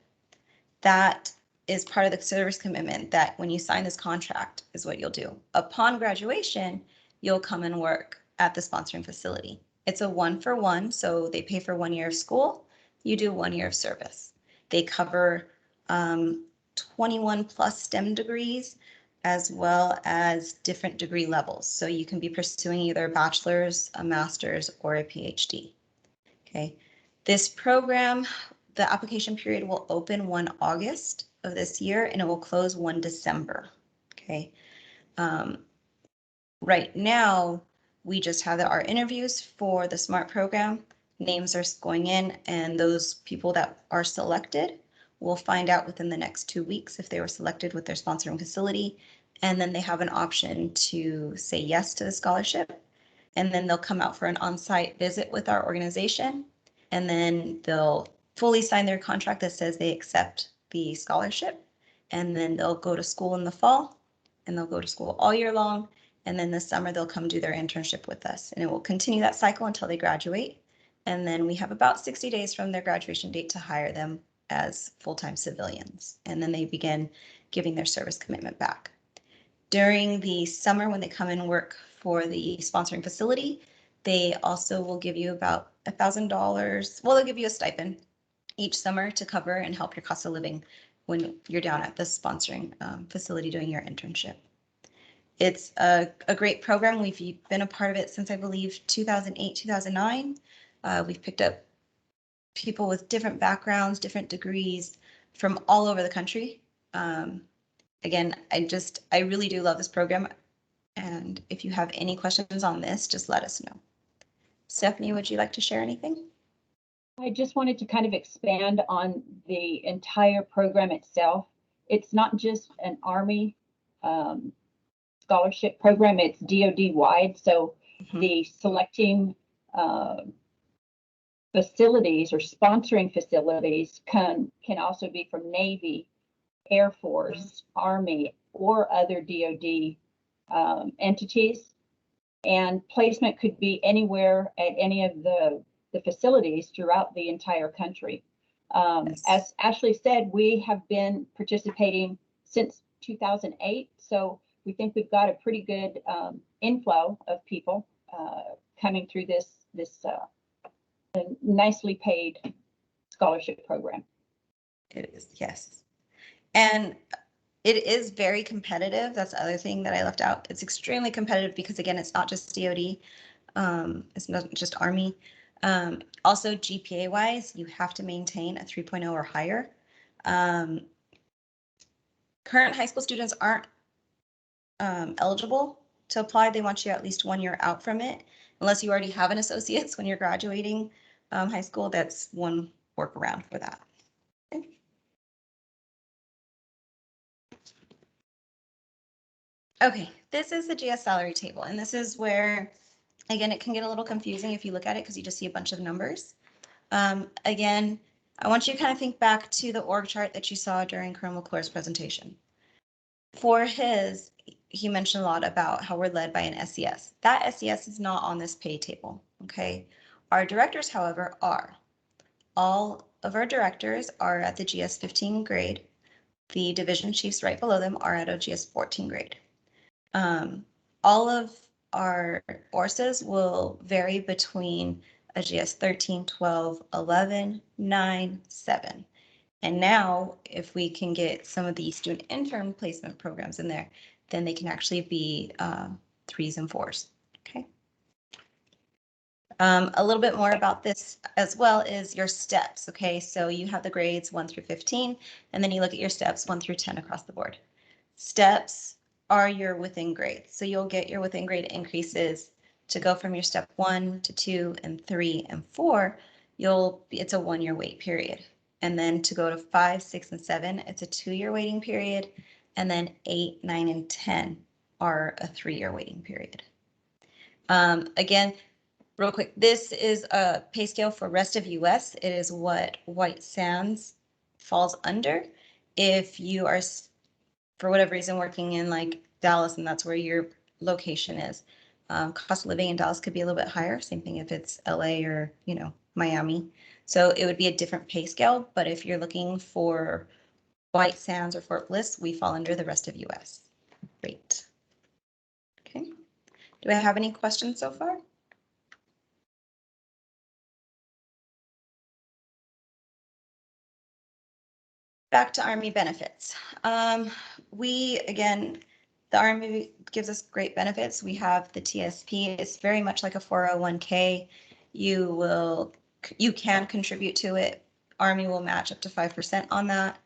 That is part of the service commitment that when you sign this contract is what you'll do. Upon graduation, you'll come and work at the sponsoring facility. It's a 1-for-1, so they pay for 1 year of school, you do 1 year of service. They cover 21 plus STEM degrees as well as different degree levels. So you can be pursuing either a bachelor's, a master's, or a PhD. Okay, this program, the application period will open 1 August of this year and it will close 1 December. Okay, right now, we just have our interviews for the SMART program. Names are going in, and those people that are selected will find out within the next 2 weeks if they were selected with their sponsoring facility. And then they have an option to say yes to the scholarship. And then they'll come out for an on-site visit with our organization. And then they'll fully sign their contract that says they accept the scholarship, and then they'll go to school in the fall, and they'll go to school all year long, and then this summer they'll come do their internship with us, and it will continue that cycle until they graduate. And then we have about 60 days from their graduation date to hire them as full-time civilians, and then they begin giving their service commitment back. During the summer, when they come and work for the sponsoring facility, they also will give you about $1,000. Well, they'll give you a stipend each summer to cover and help your cost of living when you're down at the sponsoring facility doing your internship. It's a great program. We've been a part of it since, I believe, 2008, 2009. We've picked up people with different backgrounds, different degrees from all over the country. Again, I really do love this program. And if you have any questions on this, just let us know. Stephanie, would you like to share anything? I just wanted to kind of expand on the entire program itself. It's not just an Army scholarship program, it's DoD wide. So the selecting facilities or sponsoring facilities can also be from Navy, Air Force, Army, or other DoD entities. And placement could be anywhere at any of the facilities throughout the entire country. Yes. As Ashley said, we have been participating since 2008. So we think we've got a pretty good inflow of people coming through this nicely paid scholarship program. It is, yes. And it is very competitive. That's the other thing that I left out. It's extremely competitive because, again, it's not just DoD. It's not just Army. Also, GPA-wise, you have to maintain a 3.0 or higher. Current high school students aren't eligible to apply. They want you at least 1 year out from it, unless you already have an associate's when you're graduating high school. That's one workaround for that. Okay. Okay, this is the GS salary table, and this is where, again, it can get a little confusing if you look at it because you just see a bunch of numbers. Again, I want you to kind of think back to the org chart that you saw during Colonel McClure's presentation. For his, he mentioned a lot about how we're led by an SES. That SES is not on this pay table, okay? Our directors, however, are. All of our directors are at the GS 15 grade. The division chiefs right below them are at a GS 14 grade. All of our ORSAs will vary between a GS 13, 12, 11, 9, 7. And now, if we can get some of the student intern placement programs in there, then they can actually be 3s and 4s, okay? A little bit more about this as well is your steps, okay? So you have the grades 1 through 15, and then you look at your steps 1 through 10 across the board. Steps are your within grades. So you'll get your within grade increases to go from your step 1 to 2 and 3 and 4. It's a 1 year wait period. And then to go to 5, 6, and 7, it's a 2 year waiting period. And then 8, 9, and 10 are a 3 year waiting period. Again, real quick, this is a pay scale for rest of US. It is what White Sands falls under. If you are, for whatever reason, working in like Dallas and that's where your location is, cost of living in Dallas could be a little bit higher. Same thing if it's LA or, Miami. So it would be a different pay scale. But if you're looking for White Sands or Fort Bliss, we fall under the rest of US. Great. Okay. Do I have any questions so far? Back to Army benefits. The Army gives us great benefits. We have the TSP. It's very much like a 401k. You can contribute to it. Army will match up to 5% on that.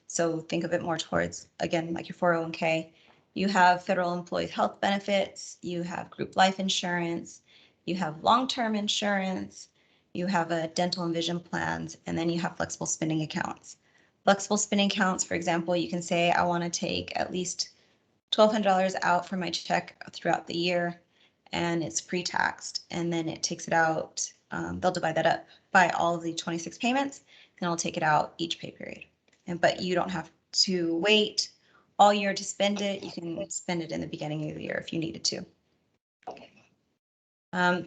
So think of it more towards, again, like your 401k. You have federal employee health benefits. You have group life insurance. You have long-term insurance. You have a dental and vision plans, and then you have flexible spending accounts. Flexible spending accounts, for example, you can say, I want to take at least $1,200 out from my check throughout the year, and it's pre-taxed, and then it takes it out they'll divide that up by all of the 26 payments, and it'll take it out each pay period. But you don't have to wait all year to spend it. You can spend it in the beginning of the year if you needed to.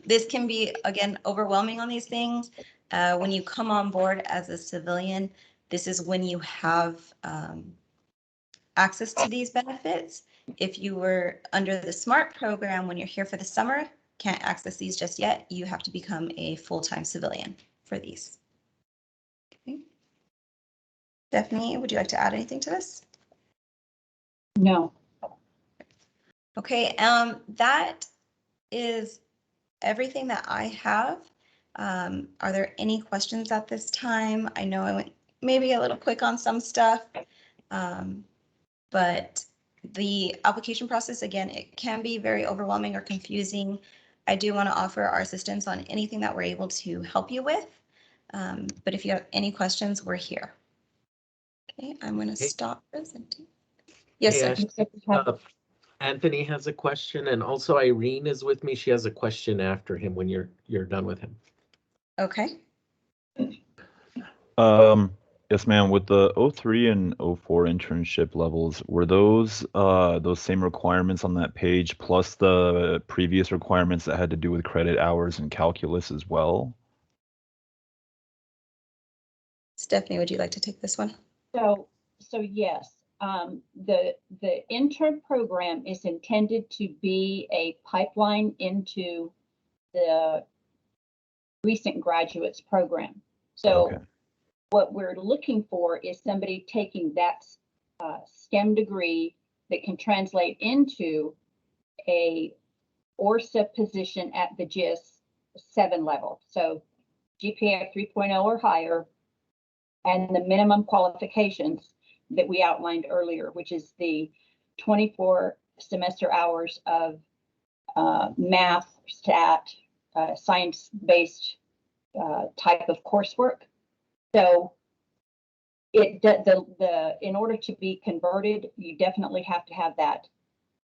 This can be, again, overwhelming on these things. When you come on board as a civilian, this is when you have access to these benefits. If you were under the SMART program, when you're here for the summer, can't access these just yet. You have to become a full-time civilian for these. Okay. Stephanie, would you like to add anything to this? No. Okay, that is everything that I have. Are there any questions at this time? I know I went maybe a little quick on some stuff, but the application process, again, it can be very overwhelming or confusing. I do want to offer our assistance on anything that we're able to help you with. But if you have any questions, we're here. Okay, I'm going to stop presenting. Yes, Hey, sir. Ashley, Anthony has a question, and also Irene is with me. She has a question after him when you're done with him. Okay. Yes, ma'am. With the 03 and 04 internship levels, were those same requirements on that page plus the previous requirements that had to do with credit hours and calculus as well? Stephanie, would you like to take this one? So yes, the intern program is intended to be a pipeline into the recent graduates program. So Okay. what we're looking for is somebody taking that STEM degree that can translate into a ORSA position at the GIS 7 level. So GPA 3.0 or higher, and the minimum qualifications that we outlined earlier, which is the 24 semester hours of math, stat, science-based type of coursework. So in order to be converted, you definitely have to have that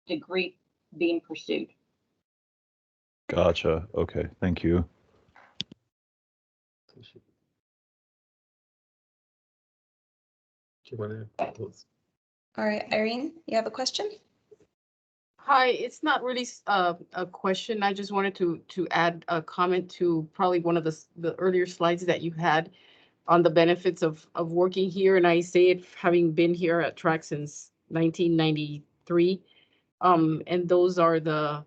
degree being pursued. Gotcha. Okay. Thank you. Do you want to? All right, Irene, you have a question? Hi, it's not really a question. I just wanted to add a comment to probably one of the earlier slides that you had on the benefits of working here. And I say it having been here at TRAC since 1993. And those are the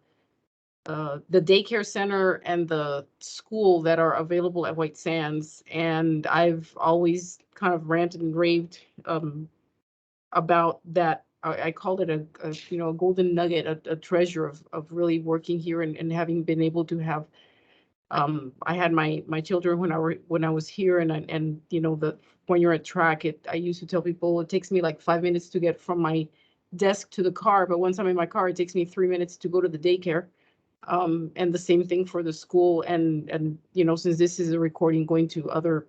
daycare center and the school that are available at White Sands. And I've always kind of ranted and raved about that. I called it a golden nugget, a treasure of really working here and having been able to have. I had my children when I was here, and when you're at TRAC, I used to tell people it takes me like 5 minutes to get from my desk to the car, but once I'm in my car, it takes me 3 minutes to go to the daycare. And the same thing for the school, and since this is a recording going to other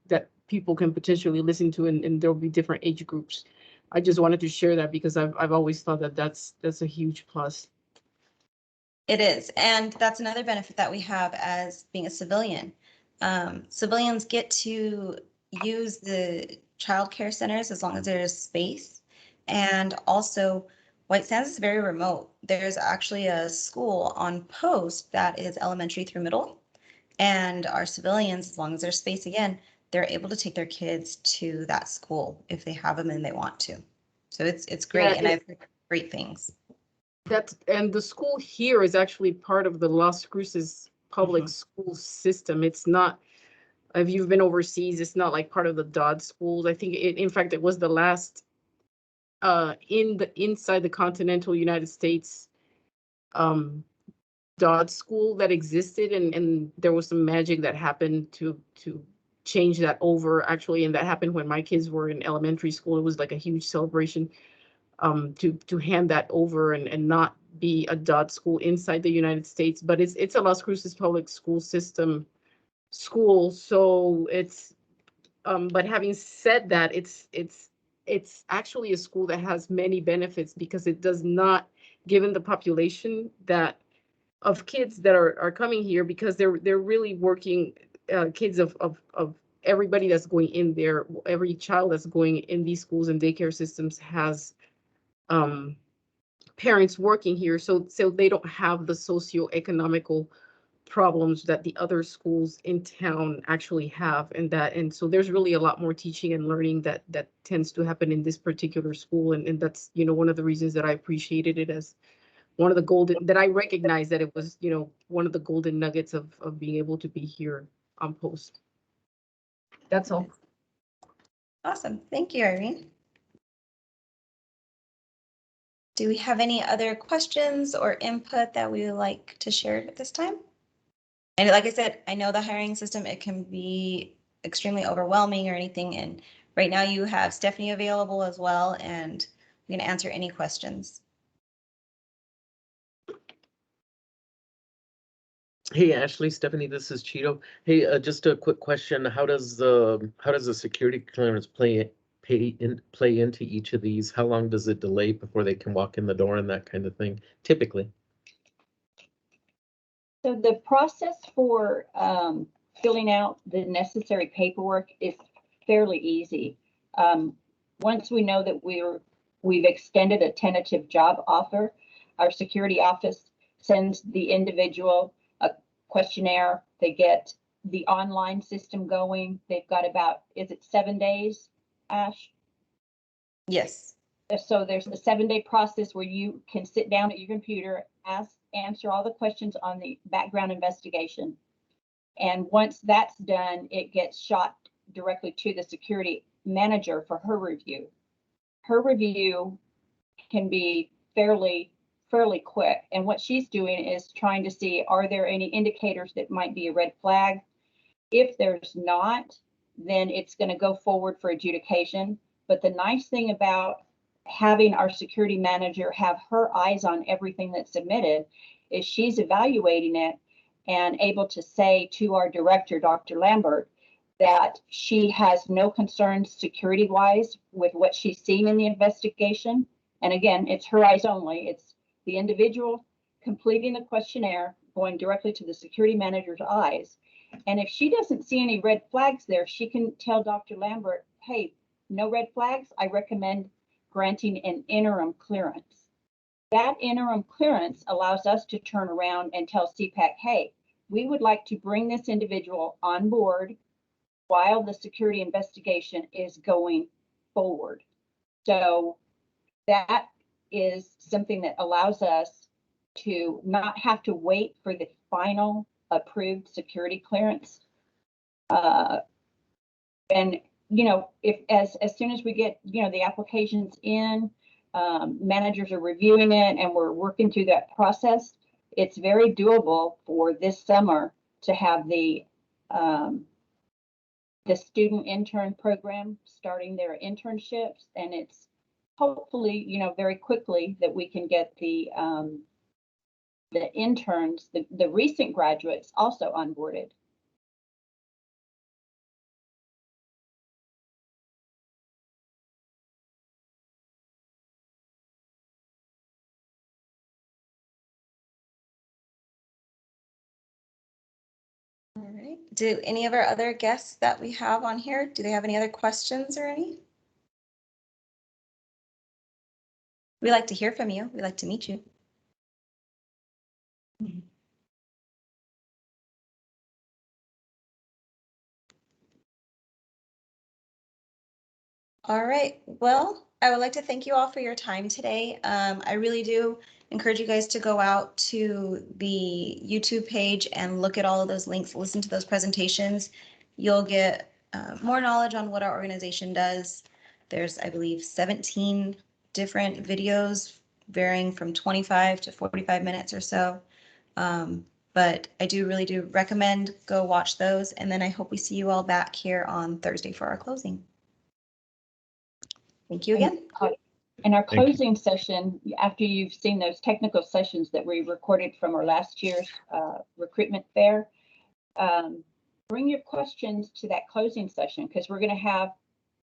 that people can potentially listen to, and there'll be different age groups. I just wanted to share that because I've always thought that that's a huge plus. It is, and that's another benefit that we have as being a civilian. Civilians get to use the child care centers as long as there's space, and also White Sands is very remote. There's actually a school on post that is elementary through middle, and our civilians, as long as there's space, again, they're able to take their kids to that school if they have them and they want to. So it's great, Yeah, and I've heard great things. And the school here is actually part of the Las Cruces public school system. It's not, if you've been overseas, it's not like part of the Dodd schools. I think in fact, it was the last inside the continental United States Dodd school that existed, and there was some magic that happened to change that over, actually, and that happened when my kids were in elementary school. It was like a huge celebration to hand that over and not be a Dodd school inside the United States, but it's a Las Cruces public school system school. So it's but having said that, it's actually a school that has many benefits because it does not, given the population that kids that are coming here, because they're really working, kids of everybody that's going in there. Every child that's going in these schools and daycare systems has parents working here, so they don't have the socioeconomical problems that the other schools in town actually have, and so there's really a lot more teaching and learning that tends to happen in this particular school, and that's, you know, one of the reasons that I appreciated it as one of the golden, that I recognize that it was, you know, one of the golden nuggets of being able to be here on post. That's all. Awesome. Thank you, Irene. Do we have any other questions or input that we would like to share at this time? And like I said, I know the hiring system, it can be extremely overwhelming or anything. And right now you have Stephanie available as well, and we can answer any questions. Hey, Ashley, Stephanie, this is Cheeto. Hey, just a quick question. How does the security clearance play into each of these? How long does it delay before they can walk in the door and that kind of thing, typically? So the process for filling out the necessary paperwork is fairly easy. Once we know that we've extended a tentative job offer, our security office sends the individual a questionnaire. They get the online system going. They've got about, is it 7 days, Ash? Yes. So there's a 7-day process where you can sit down at your computer, answer all the questions on the background investigation. And once that's done, it gets shot directly to the security manager for her review. Her review can be fairly quick. And what she's doing is trying to see, are there any indicators that might be a red flag? If there's not, then it's going to go forward for adjudication. But the nice thing about having our security manager have her eyes on everything that's submitted is she's evaluating it and able to say to our director, Dr. Lambert, that she has no concerns security-wise with what she's seen in the investigation. And again, it's her eyes only. It's the individual completing the questionnaire, going directly to the security manager's eyes. And if she doesn't see any red flags there, she can tell Dr. Lambert, hey, no red flags, I recommend granting an interim clearance. That interim clearance allows us to turn around and tell CPAC, hey, we would like to bring this individual on board while the security investigation is going forward. So that is something that allows us to not have to wait for the final approved security clearance. And you know, if as soon as we get, you know, the applications in, managers are reviewing it and we're working through that process, it's very doable for this summer to have the student intern program starting their internships, and it's hopefully, you know, very quickly that we can get the interns, the recent graduates also onboarded. All right. Do any of our other guests that we have on here, do they have any other questions or any? We like to hear from you. We like to meet you. All right. Well, I would like to thank you all for your time today. I really do encourage you guys to go out to the YouTube page and look at all of those links, listen to those presentations. You'll get more knowledge on what our organization does. There's, I believe, 17 different videos varying from 25 to 45 minutes or so. But I really do recommend go watch those. And then I hope we see you all back here on Thursday for our closing. Thank you again. In our closing session, after you've seen those technical sessions that we recorded from our last year's recruitment fair, bring your questions to that closing session, because we're going to have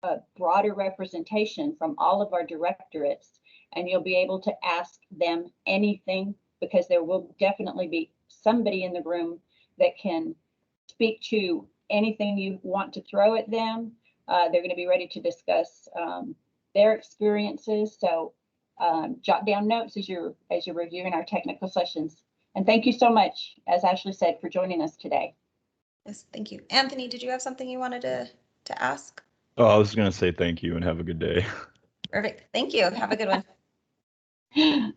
a broader representation from all of our directorates, and you'll be able to ask them anything because there will definitely be somebody in the room that can speak to anything you want to throw at them. They're going to be ready to discuss their experiences. So jot down notes as you're reviewing our technical sessions. And thank you so much, as Ashley said, for joining us today. Yes, thank you. Anthony, did you have something you wanted to ask? Oh, I was just gonna say thank you and have a good day. Perfect. Thank you. Have a good one.